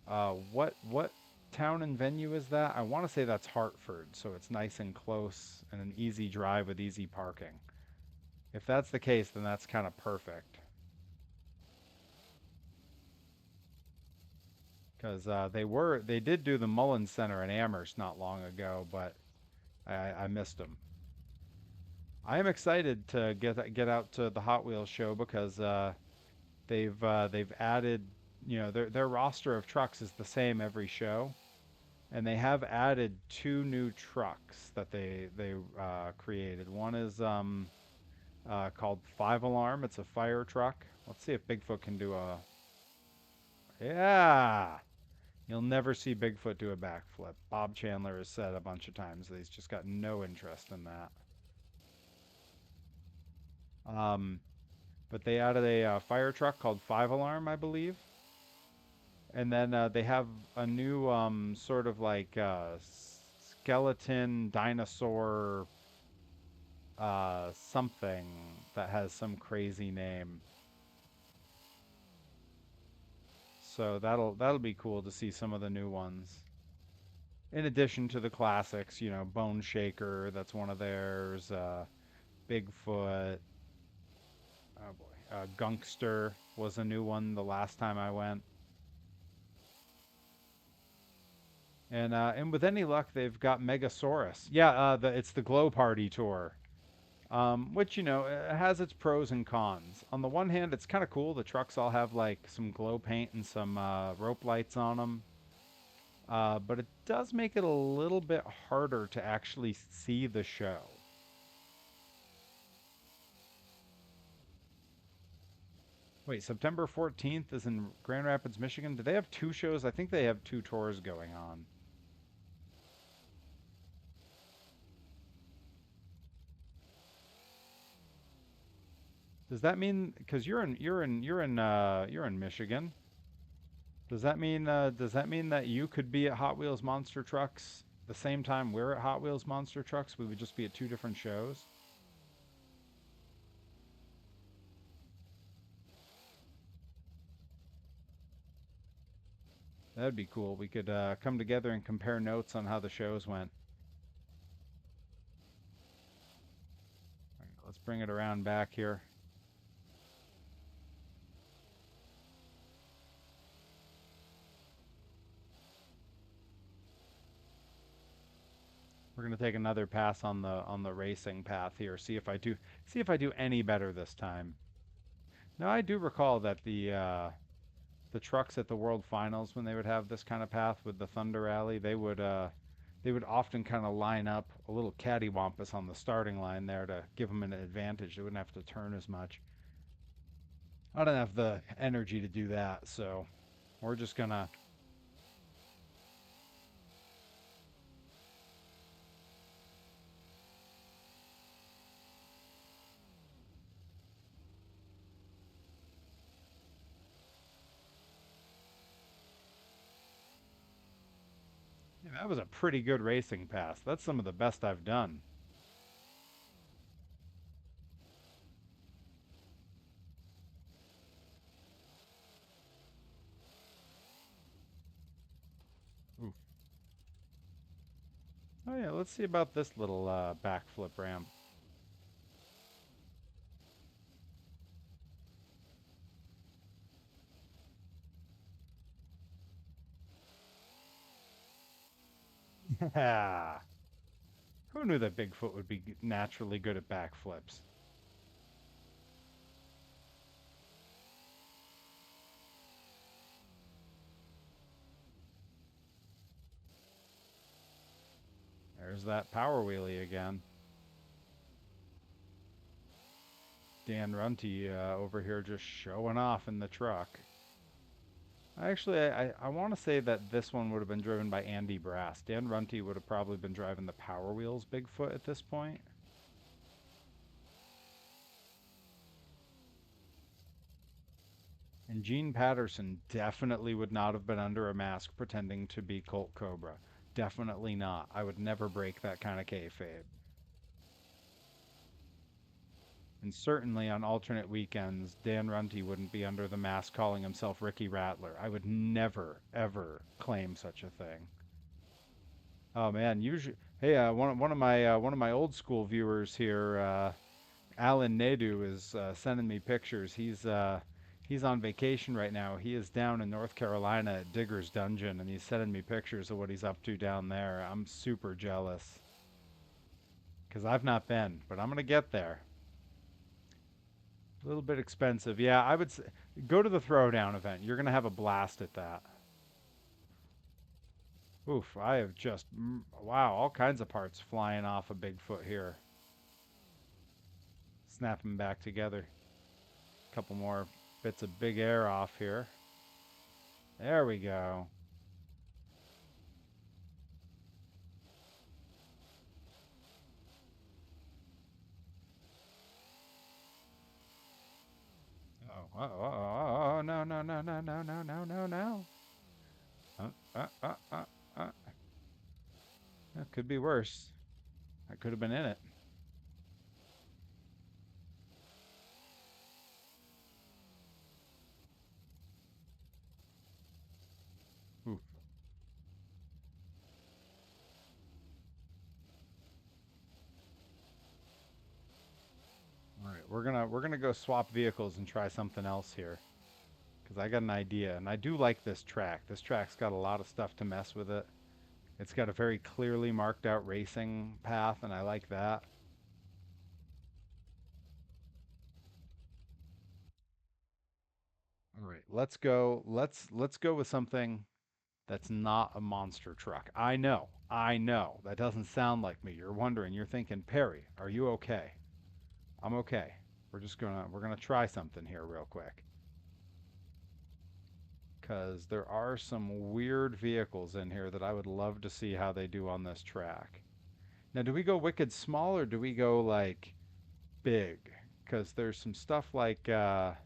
What town and venue is that? I want to say that's Hartford, so it's nice and close and an easy drive with easy parking. If that's the case, then that's kind of perfect. Because they did do the Mullins Center in Amherst not long ago, but I missed them. I am excited to get out to the Hot Wheels show because they've added, their roster of trucks is the same every show, and they have added two new trucks that they created. One is called 5 Alarm. It's a fire truck. Let's see if Bigfoot can do a. Yeah, you'll never see Bigfoot do a backflip. Bob Chandler has said a bunch of times that he's just got no interest in that. Um, but they added a fire truck called 5 Alarm, I believe. And then they have a new sort of like skeleton dinosaur something that has some crazy name. So that'll be cool to see some of the new ones. In addition to the classics, Bone Shaker, that's one of theirs. Bigfoot. Oh boy, Gunkster was a new one the last time I went. And with any luck, they've got Megasaurus. Yeah, it's the Glow Party tour, which it has its pros and cons. On the one hand, it's kind of cool. The trucks all have like some glow paint and some rope lights on them, but it does make it a little bit harder to actually see the show. Wait, September 14th is in Grand Rapids, Michigan. Do they have two shows? I think they have two tours going on. Does that mean because you're in Michigan? Does that mean that you could be at Hot Wheels Monster Trucks the same time we're at Hot Wheels Monster Trucks? We would just be at two different shows. That'd be cool. We could come together and compare notes on how the shows went. All right, let's bring it around back here. We're gonna take another pass on the racing path here. See if I do any better this time. Now I do recall that the trucks at the World Finals when they would have this kind of path with the Thunder Rally, they would often kind of line up a little cattywampus on the starting line there to give them an advantage. They wouldn't have to turn as much. I don't have the energy to do that, so we're just gonna. Yeah, that was a pretty good racing pass. That's some of the best I've done. Oof. Oh yeah, let's see about this little backflip ramp. Yeah. Who knew that Bigfoot would be naturally good at backflips? There's that power wheelie again. Dan Runty over here just showing off in the truck. I want to say that this one would have been driven by Andy Brass. Dan Runty would have probably been driving the Power Wheels Bigfoot at this point. And Gene Patterson definitely would not have been under a mask pretending to be Colt Cobra. Definitely not. I would never break that kind of kayfabe. And certainly on alternate weekends, Dan Runty wouldn't be under the mask calling himself Ricky Rattler. I would never, ever claim such a thing. Oh man, usually, hey, one of my old school viewers here, Alan Nadu, is sending me pictures. He's on vacation right now. He is down in North Carolina at Digger's Dungeon, and he's sending me pictures of what he's up to down there. I'm super jealous because I've not been, but I'm gonna get there. A little bit expensive, yeah. I would say, go to the throwdown event. You're gonna have a blast at that. Oof, I have just wow, all kinds of parts flying off a Bigfoot here. Snap them back together. A couple more bits of big air off here. There we go. Oh, no, no, no, no, no, no, no, no, no. Uh, uh, uh, uh, uh. That could be worse. I could have been in it. Oof. All right, we're gonna go swap vehicles and try something else here because I got an idea, and I do like this track. This track's got a lot of stuff to mess with it. It's got a very clearly marked out racing path, and I like that. All right, let's go with something that's not a monster truck. I know. That doesn't sound like me. You're wondering, you're thinking, Perry, are you okay? I'm okay. We're gonna try something here real quick. because there are some weird vehicles in here that I would love to see how they do on this track. Now, do we go wicked small or do we go like big? Because there's some stuff like, let's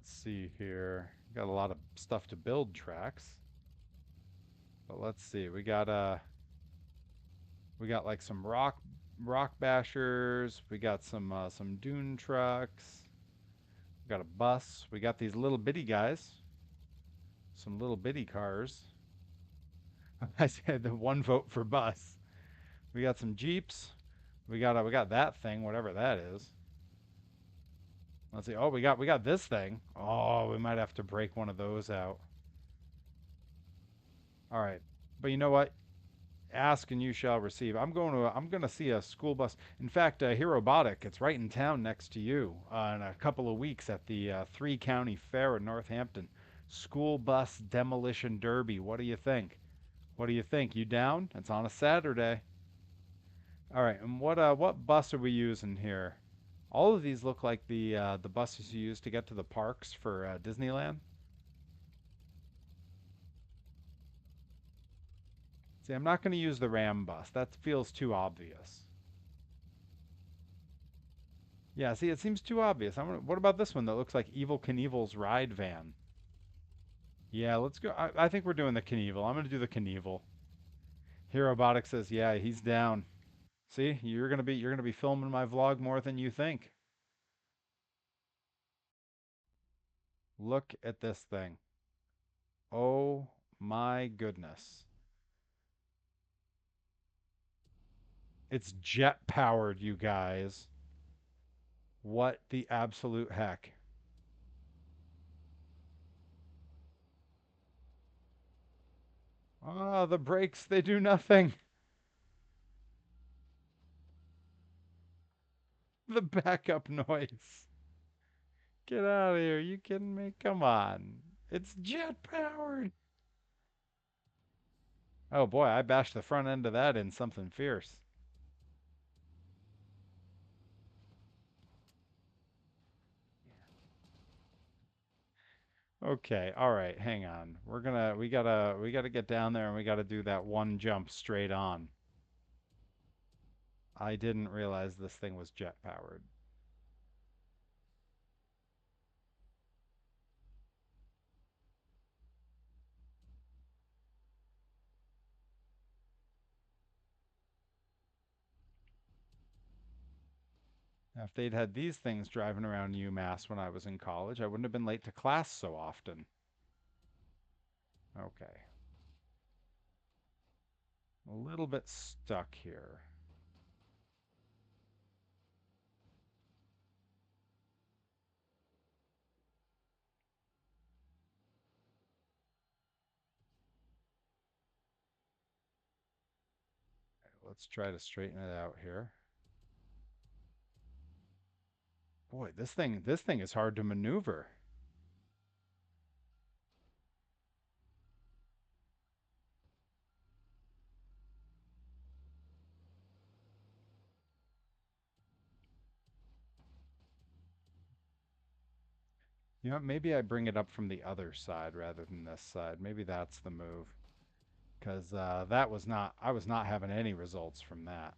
see here. Got a lot of stuff to build tracks. But let's see. We got like some rock bashers. We got some dune trucks. We got a bus. We got these little bitty guys. Some little bitty cars. I said the one vote for bus. We got some Jeeps. We got that thing, whatever that is. Let's see. Oh, we got this thing. Oh, we might have to break one of those out. All right. But you know what? Ask and you shall receive. I'm going to see a school bus. In fact, Herobotic, it's right in town next to you in a couple of weeks at the Three County Fair in Northampton. School bus demolition derby. What do you think? What do you think? You down? It's on a Saturday. All right. And what bus are we using here? All of these look like the buses you use to get to the parks for Disneyland. See, I'm not going to use the Ram bus. That feels too obvious. Yeah, see, it seems too obvious. What about this one that looks like Evil Knievel's ride van? Yeah, let's go. I think we're doing the Knievel. I'm going to do the Knievel. Herobotic says, yeah, he's down. See, you're gonna be filming my vlog more than you think. Look at this thing. Oh my goodness. It's jet powered, you guys. What the absolute heck? Ah, the brakes, they do nothing. The backup noise. Get out of here. You kidding me? Come on. It's jet powered. Oh boy, I bashed the front end of that in something fierce. Okay, all right, hang on. We gotta get down there and we gotta do that one jump straight on. I didn't realize this thing was jet powered. Now, if they'd had these things driving around UMass when I was in college, I wouldn't have been late to class so often. Okay. A little bit stuck here. Let's try to straighten it out here. Boy, this thing is hard to maneuver. You know, maybe I bring it up from the other side rather than this side. Maybe that's the move. Because I was not having any results from that.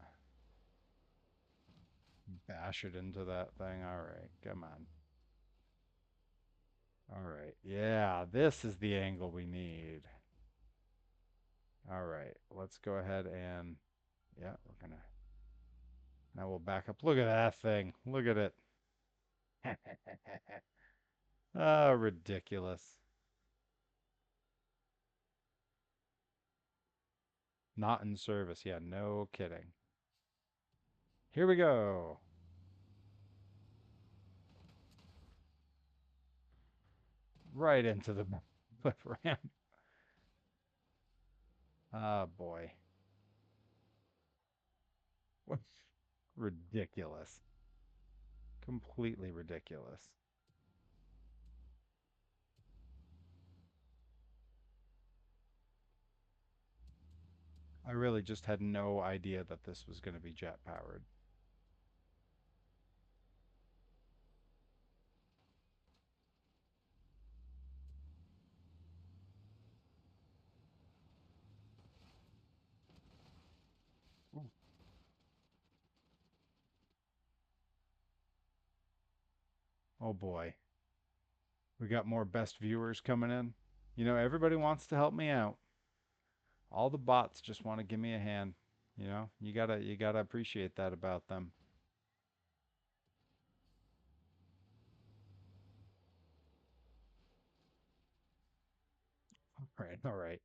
Bash it into that thing. All right, come on. All right, yeah, this is the angle we need. All right, let's go ahead and, yeah, we're gonna, now we'll back up. Look at that thing. Look at it. Oh, ridiculous. Not in service. Yeah, no kidding. Here we go. Right into the cliff ramp. Oh boy. What? Ridiculous. Completely ridiculous. I really just had no idea that this was going to be jet powered. Oh boy. We got more best viewers coming in. You know, everybody wants to help me out. All the bots just want to give me a hand. You know, you gotta appreciate that about them. All right, all right.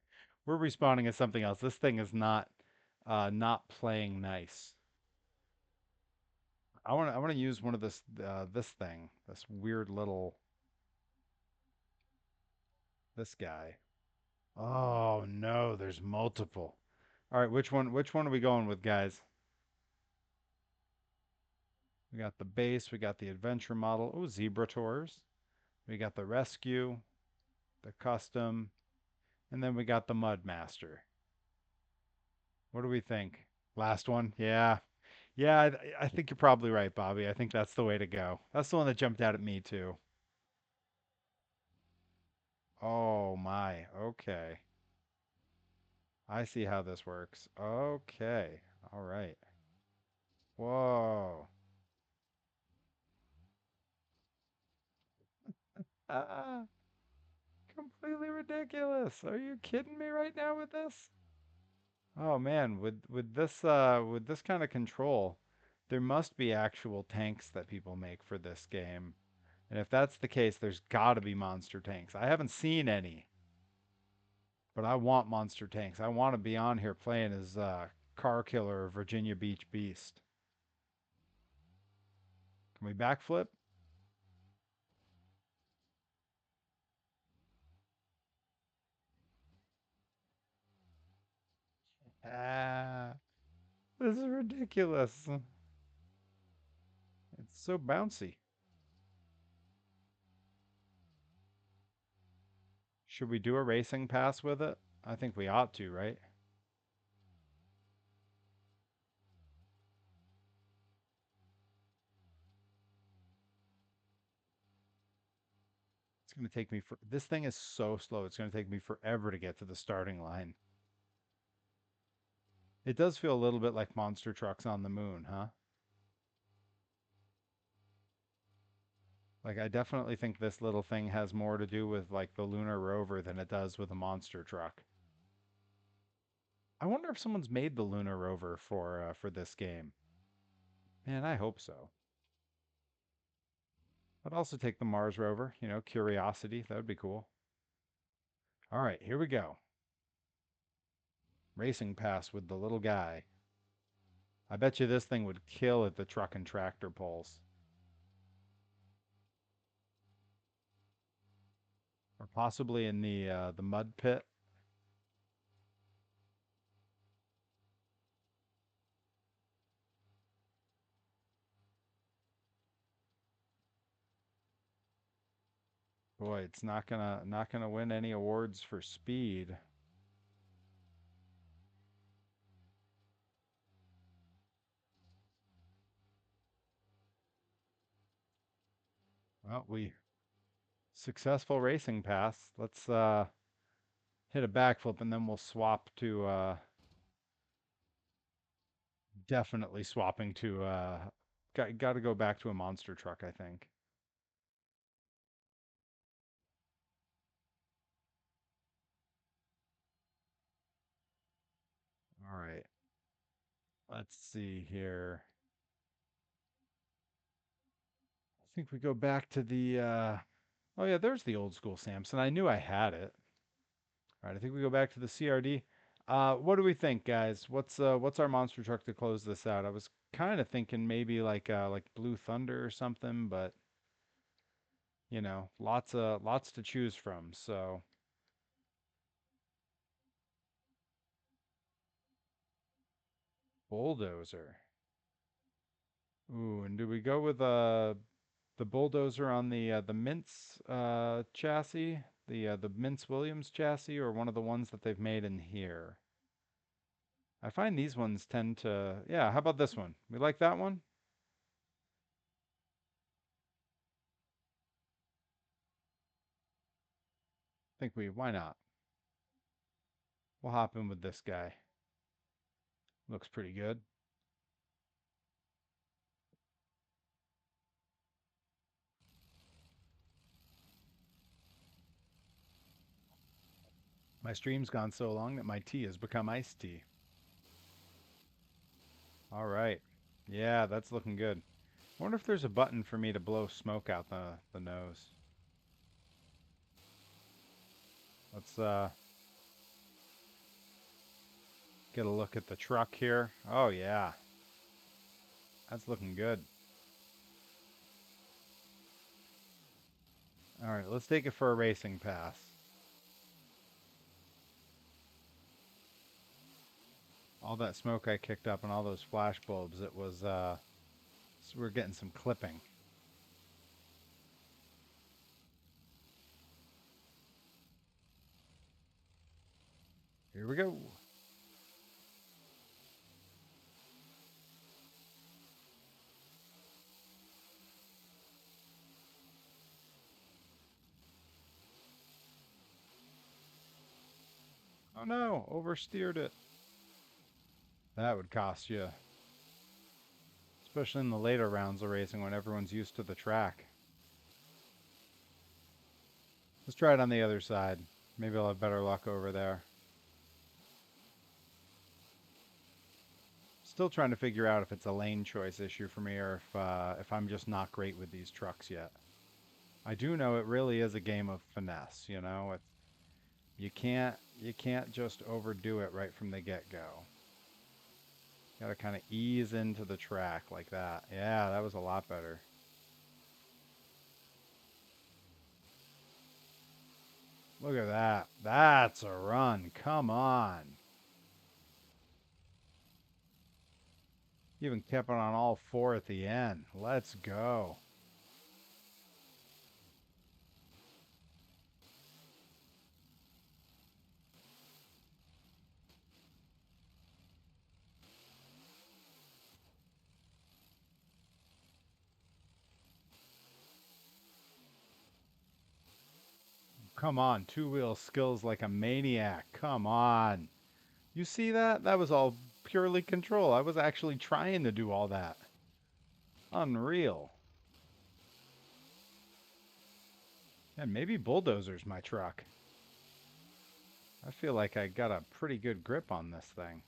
We're respawning as something else. This thing is not playing nice. I wanna use one of this thing. This weird little this guy. Oh no, there's multiple. All right, which one are we going with, guys? We got the base, we got the adventure model. Oh, zebra tours. We got the rescue, the custom, and then we got the mud master. What do we think? Last one? Yeah. Yeah, I think you're probably right, Bobby. I think that's the way to go. That's the one that jumped out at me too. Oh my. Okay. I see how this works. Okay. All right. Whoa. Ah, completely ridiculous. Are you kidding me right now with this? Oh man, with this kind of control, there must be actual tanks that people make for this game. And if that's the case, there's got to be monster tanks. I haven't seen any, but I want monster tanks. I want to be on here playing as Car Killer or Virginia Beach Beast. Can we backflip? Ah, this is ridiculous. It's so bouncy. Should we do a racing pass with it? I think we ought to, right? It's going to take me for this thing is so slow. It's going to take me forever to get to the starting line. It does feel a little bit like monster trucks on the moon, huh? Like I definitely think this little thing has more to do with like the lunar rover than it does with a monster truck. I wonder if someone's made the lunar rover for this game. Man, I hope so. I'd also take the Mars rover, you know, Curiosity. That would be cool. All right, here we go. Racing pass with the little guy. I bet you this thing would kill at the truck and tractor pulls. Or possibly in the mud pit. Boy, it's not gonna win any awards for speed. Well, we successful racing pass. Let's hit a backflip and then we'll swap to definitely swapping to got to go back to a monster truck, I think. All right. Let's see here. I think we go back to the oh yeah, there's the old school Samson. I knew I had it. All right, I think we go back to the CRD. What do we think, guys? What's our monster truck to close this out? I was kind of thinking maybe like Blue Thunder or something, but you know, lots to choose from. So bulldozer. Ooh, and do we go with the bulldozer on the Mintz chassis, the Mintz Williams chassis, or one of the ones that they've made in here? I find these ones tend to, yeah. How about this one? We like that one. Think we? Why not? We'll hop in with this guy. Looks pretty good. My stream's gone so long that my tea has become iced tea. All right. Yeah, that's looking good. I wonder if there's a button for me to blow smoke out the nose. Let's get a look at the truck here. Oh yeah. That's looking good. All right, let's take it for a racing pass. All that smoke I kicked up and all those flash bulbs, it was so we're getting some clipping. Here we go. Oh no, oversteered it. That would cost you. Especially in the later rounds of racing when everyone's used to the track. Let's try it on the other side. Maybe I'll have better luck over there. Still trying to figure out if it's a lane choice issue for me or if I'm just not great with these trucks yet. I do know it really is a game of finesse, you know? You can't just overdo it right from the get-go. Got to kind of ease into the track like that. Yeah, that was a lot better. Look at that. That's a run. Come on. Even kept it on all four at the end. Let's go. Come on. Two-wheel skills like a maniac. Come on. You see that? That was all purely control. I was actually trying to do all that. Unreal. And maybe Bulldozer's my truck. I feel like I got a pretty good grip on this thing.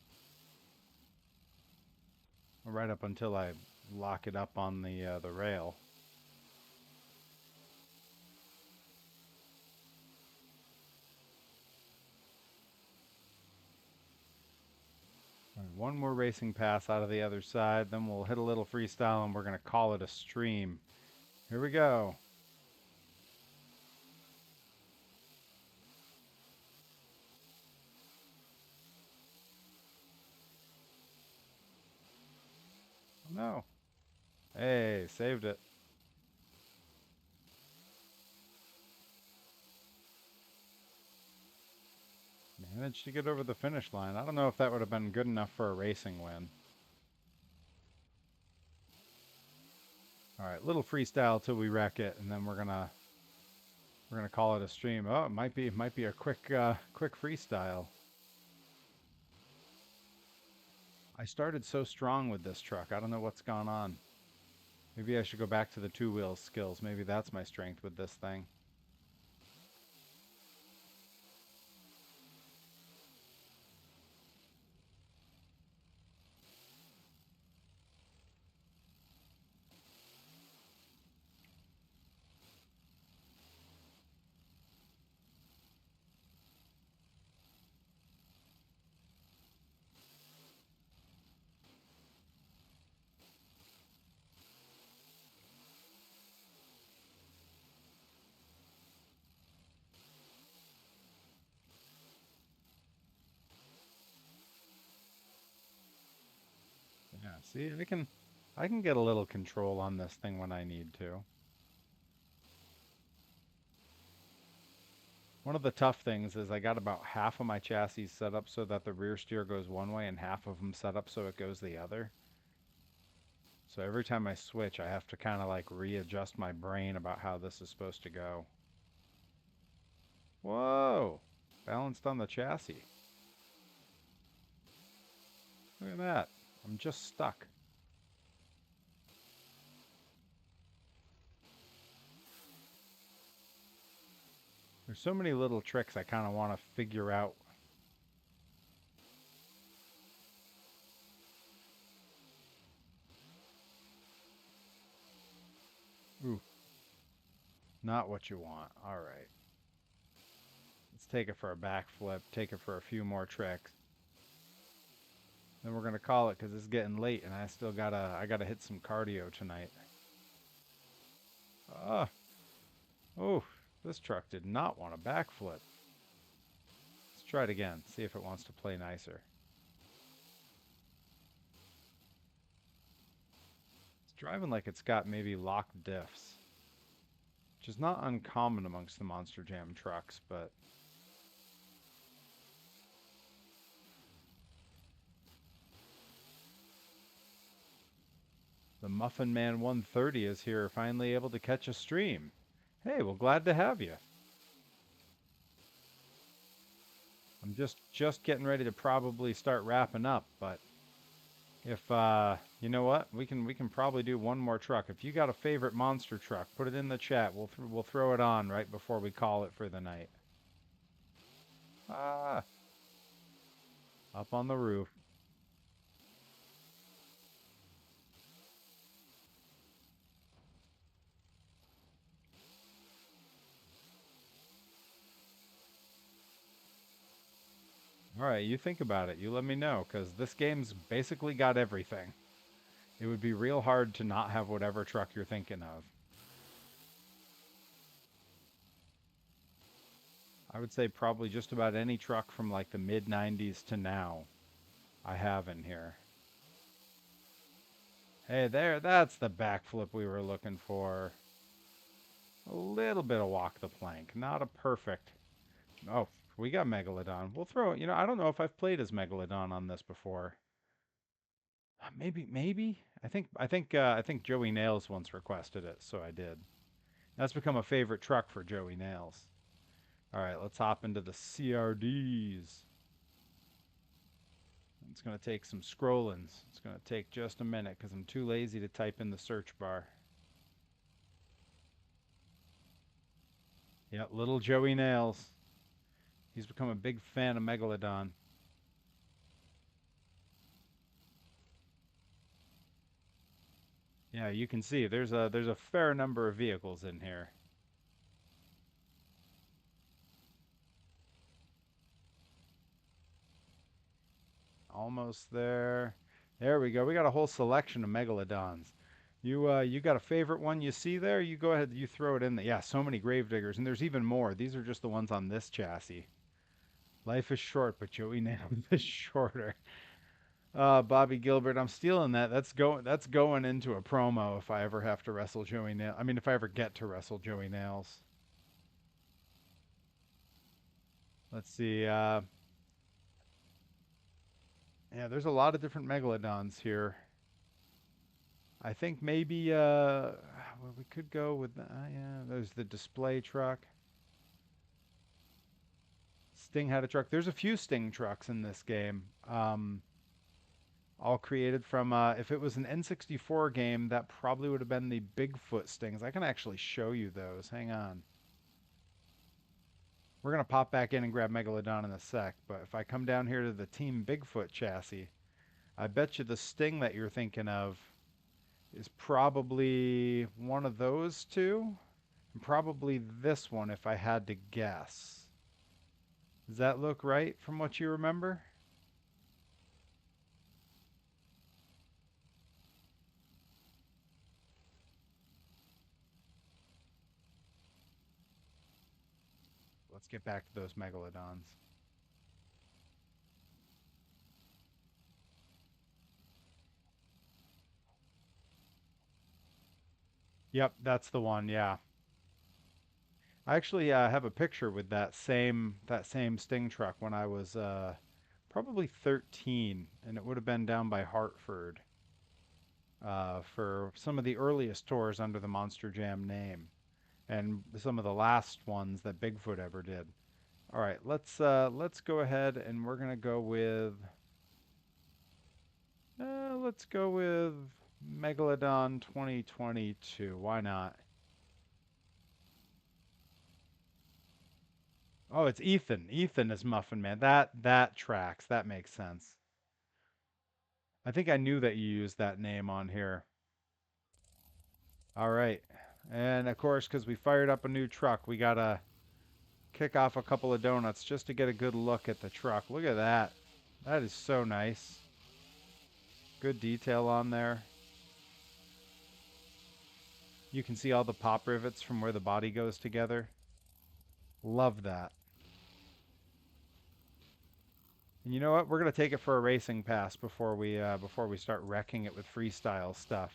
Right up until I lock it up on the rail. All right, one more racing pass out of the other side, then we'll hit a little freestyle and we're going to call it a stream. Here we go. Oh, no. Hey, saved it. Managed to get over the finish line. I don't know if that would have been good enough for a racing win. All right, little freestyle till we wreck it, and then we're gonna call it a stream. Oh, it might be a quick freestyle. I started so strong with this truck. I don't know what's gone on. Maybe I should go back to the two-wheel skills. Maybe that's my strength with this thing. Yeah, see, I can get a little control on this thing when I need to. One of the tough things is I got about half of my chassis set up so that the rear steer goes one way and half of them set up so it goes the other. So every time I switch, I have to kind of like readjust my brain about how this is supposed to go. Whoa! Balanced on the chassis. Look at that. I'm just stuck. There's so many little tricks I kind of want to figure out. Ooh, not what you want. All right. Let's take it for a backflip. Take it for a few more tricks. Then we're gonna call it because it's getting late, and I gotta hit some cardio tonight. Ah, oh, this truck did not want a backflip. Let's try it again. See if it wants to play nicer. It's driving like it's got maybe locked diffs, which is not uncommon amongst the Monster Jam trucks, but the Muffin Man 130 is here, finally able to catch a stream. Hey, well, glad to have you. I'm just getting ready to probably start wrapping up, but if you know what, we can probably do one more truck. If you got a favorite monster truck, put it in the chat. We'll throw it on right before we call it for the night. Ah, up on the roof. All right, you think about it. You let me know, because this game's basically got everything. It would be real hard to not have whatever truck you're thinking of. I would say probably just about any truck from like the mid 90s to now I have in here. Hey there, that's the backflip we were looking for. A little bit of walk the plank, not a perfect. Oh, we got Megalodon. We'll throw it. You know, I don't know if I've played as Megalodon on this before. Maybe. I think Joey Nails once requested it, so I did. That's become a favorite truck for Joey Nails. All right, let's hop into the CRDs. It's going to take some scrollings. It's going to take just a minute because I'm too lazy to type in the search bar. Yep, little Joey Nails. He's become a big fan of Megalodon. Yeah, you can see there's a fair number of vehicles in here. Almost there. There we go. We got a whole selection of megalodons. You got a favorite one you see there? You go ahead, you throw it in there. Yeah, so many gravediggers, and there's even more. These are just the ones on this chassis. Life is short, but Joey Nails is shorter. Bobby Gilbert, I'm stealing that. That's going into a promo if I ever have to wrestle Joey Nails. I mean, if I ever get to wrestle Joey Nails. Let's see. Yeah, there's a lot of different megalodons here. I think maybe well, we could go with yeah. There's the display truck. Sting had a truck. There's a few Sting trucks in this game. All created from if it was an N64 game, that probably would have been the Bigfoot Stings. I can actually show you those. Hang on. We're gonna pop back in and grab Megalodon in a sec, but if I come down here to the Team Bigfoot chassis, I bet you the Sting that you're thinking of is probably one of those two. And probably this one if I had to guess. Does that look right from what you remember? Let's get back to those megalodons. Yep, that's the one. Yeah. I actually have a picture with that same Sting truck when I was probably 13, and it would have been down by Hartford for some of the earliest tours under the Monster Jam name, and some of the last ones that Bigfoot ever did. All right, let's go ahead and we're gonna go with let's go with Megalodon 2022. Why not? Oh, it's Ethan. Ethan is Muffin Man. That tracks. That makes sense. I think I knew that you used that name on here. All right. And of course, because we fired up a new truck, we gotta kick off a couple of donuts just to get a good look at the truck. Look at that. That is so nice. Good detail on there. You can see all the pop rivets from where the body goes together. Love that. And you know what? We're gonna take it for a racing pass before we start wrecking it with freestyle stuff.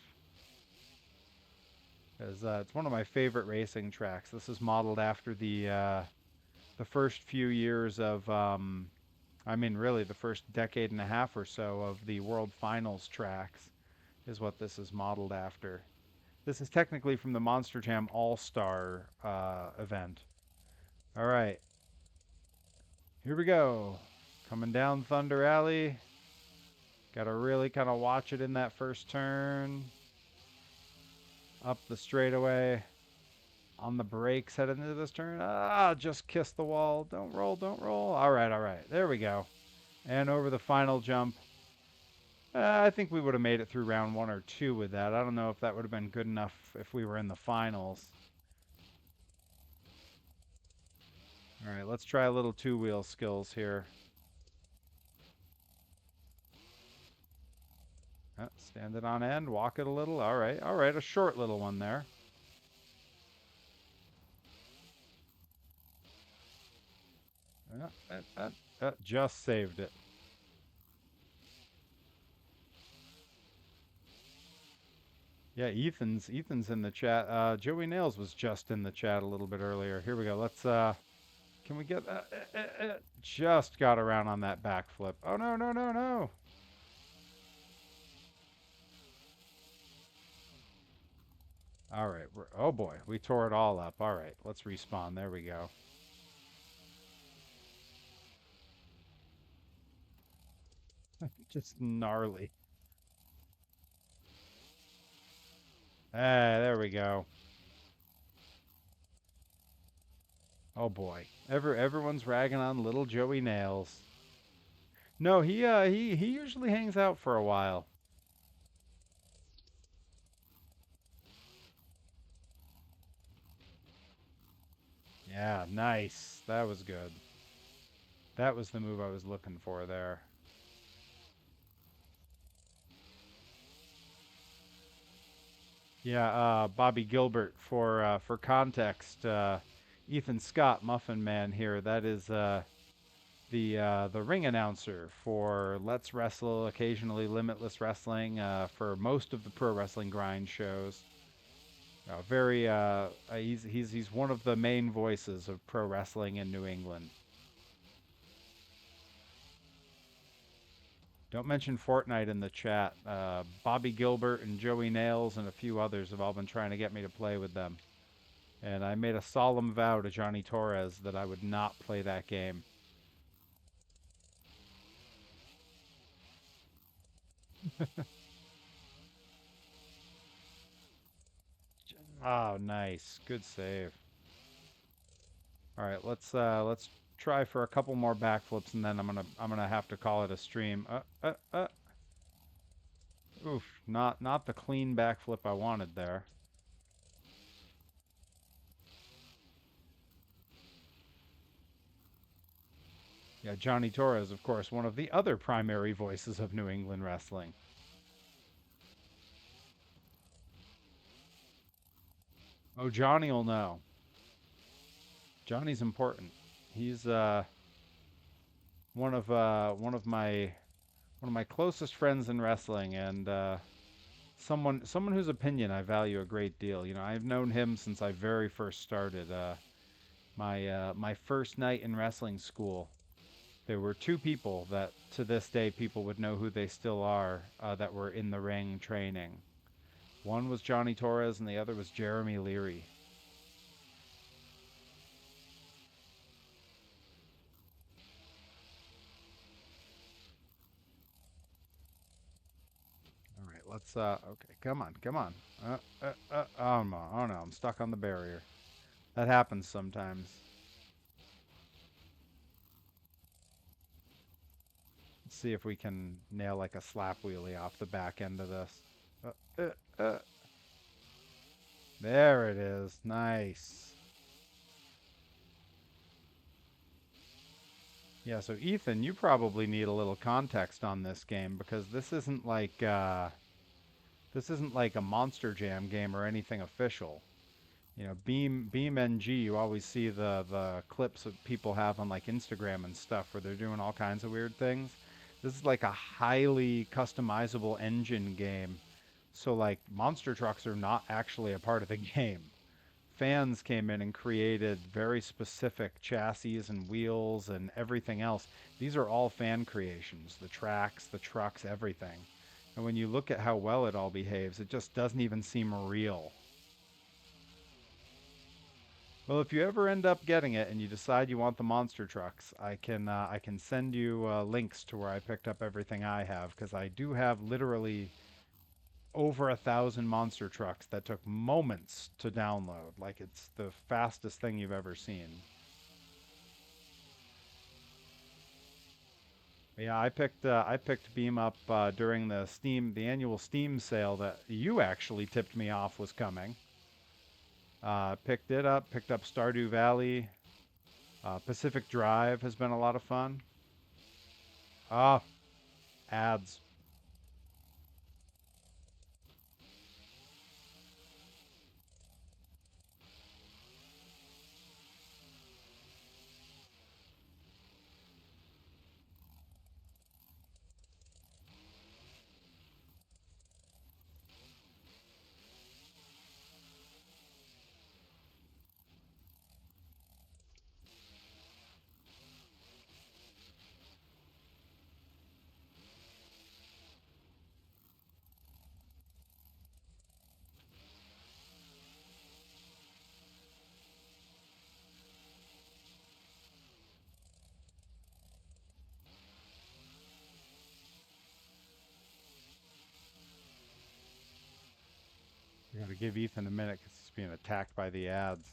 Because it's one of my favorite racing tracks. This is modeled after the first few years of I mean, really, the first decade and a half or so of the World Finals tracks is what this is modeled after. This is technically from the Monster Jam All-Star event. All right, here we go. Coming down Thunder Alley. Got to really kind of watch it in that first turn. Up the straightaway. On the brakes heading into this turn. Ah, just kiss the wall. Don't roll, don't roll. All right, all right. There we go. And over the final jump. I think we would have made it through round 1 or 2 with that. I don't know if that would have been good enough if we were in the finals. All right, let's try a little two-wheel skills here. Stand it on end, walk it a little. All right, a short little one there. Just saved it. Yeah, Ethan's in the chat. Joey Nails was just in the chat a little bit earlier. Here we go. Let's can we get just got around on that backflip. Oh no, no, no, no. All right. Oh boy, we tore it all up. All right, let's respawn. There we go. Just gnarly. There we go. Oh boy. Everyone's ragging on little Joey Nails. No, he usually hangs out for a while. Yeah, nice. That was good. That was the move I was looking for there. Yeah, Bobby Gilbert for context, Ethan Scott, Muffin Man here. That is the ring announcer for Let's Wrestle, occasionally Limitless Wrestling, for most of the Pro Wrestling Grind shows. Very he's one of the main voices of pro wrestling in New England. Don't mention Fortnite in the chat. Bobby Gilbert and Joey Nails and a few others have all been trying to get me to play with them. And I made a solemn vow to Johnny Torres that I would not play that game. Oh, nice. Good save. All right, let's try for a couple more backflips and then I'm gonna have to call it a stream. Oof, not the clean backflip I wanted there. Yeah, Johnny Torres, of course, one of the other primary voices of New England wrestling. Oh, Johnny'll know. Johnny's important. He's one of my closest friends in wrestling, and someone whose opinion I value a great deal. You know, I've known him since I very first started. My first night in wrestling school, there were two people that to this day people would know who they still are that were in the ring training. One was Johnny Torres, and the other was Jeremy Leary. All right, let's okay, come on, come on. Oh no, I'm stuck on the barrier. That happens sometimes. Let's see if we can nail like a slap wheelie off the back end of this. Uh, uh, uh. There it is. Nice. Yeah, so Ethan, you probably need a little context on this game because this isn't like a Monster Jam game or anything official. You know, Beam.NG, you always see the clips that people have on like Instagram and stuff where they're doing all kinds of weird things. This is like a highly customizable engine game. So like monster trucks are not actually a part of the game. Fans came in and created very specific chassis and wheels and everything else. These are all fan creations, the tracks, the trucks, everything. And when you look at how well it all behaves, it just doesn't even seem real. Well, if you ever end up getting it and you decide you want the monster trucks, I can send you links to where I picked up everything I have because I do have literally over 1,000 monster trucks that took moments to download. Like it's the fastest thing you've ever seen. Yeah, I picked Beam up during the annual Steam sale that you actually tipped me off was coming. Picked it up, picked up Stardew Valley. Pacific Drive has been a lot of fun. Ah, ads. You gotta give Ethan a minute because he's being attacked by the ads.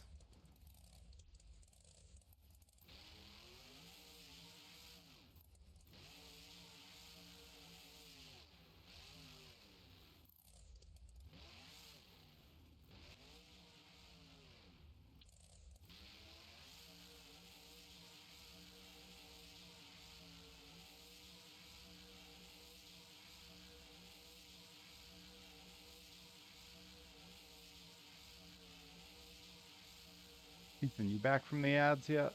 Ethan, you back from the ads yet?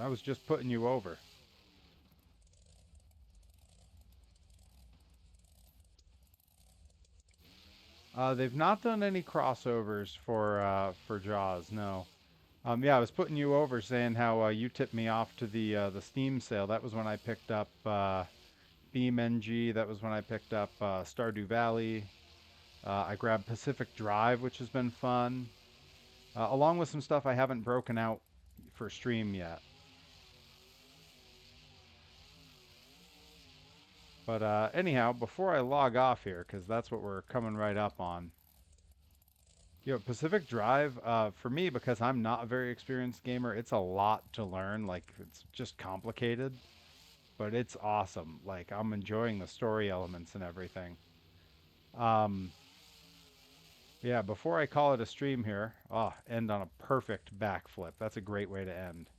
I was just putting you over. They've not done any crossovers for Jaws, no. Yeah, I was putting you over saying how you tipped me off to the Steam sale. That was when I picked up BeamNG. That was when I picked up Stardew Valley. I grabbed Pacific Drive, which has been fun, along with some stuff I haven't broken out for stream yet. But anyhow, before I log off here, because that's what we're coming right up on. You know, Pacific Drive, for me, because I'm not a very experienced gamer, it's a lot to learn. Like, it's just complicated, but it's awesome. Like, I'm enjoying the story elements and everything. Um, yeah, before I call it a stream here, end on a perfect backflip. That's a great way to end.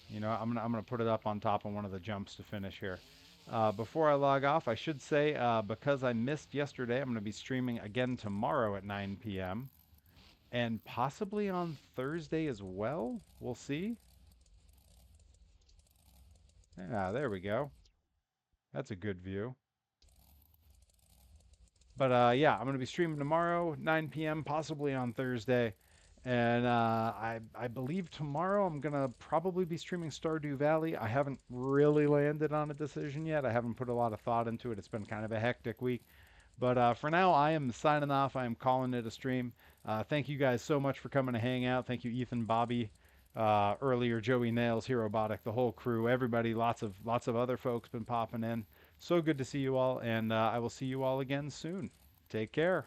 You know, I'm gonna put it up on top of one of the jumps to finish here. Before I log off, I should say because I missed yesterday, I'm gonna be streaming again tomorrow at 9 p.m. and possibly on Thursday as well. We'll see. Yeah, there we go. That's a good view. But yeah, I'm gonna be streaming tomorrow, 9 p.m., possibly on Thursday. And I believe tomorrow I'm gonna probably be streaming Stardew Valley. I haven't really landed on a decision yet. I haven't put a lot of thought into it. It's been kind of a hectic week. But for now, I am signing off. I am calling it a stream. Thank you guys so much for coming to hang out. Thank you, Ethan, Bobby, earlier Joey Nails, Hero Robotic, the whole crew, everybody. Lots of other folks been popping in. So good to see you all, and I will see you all again soon. Take care.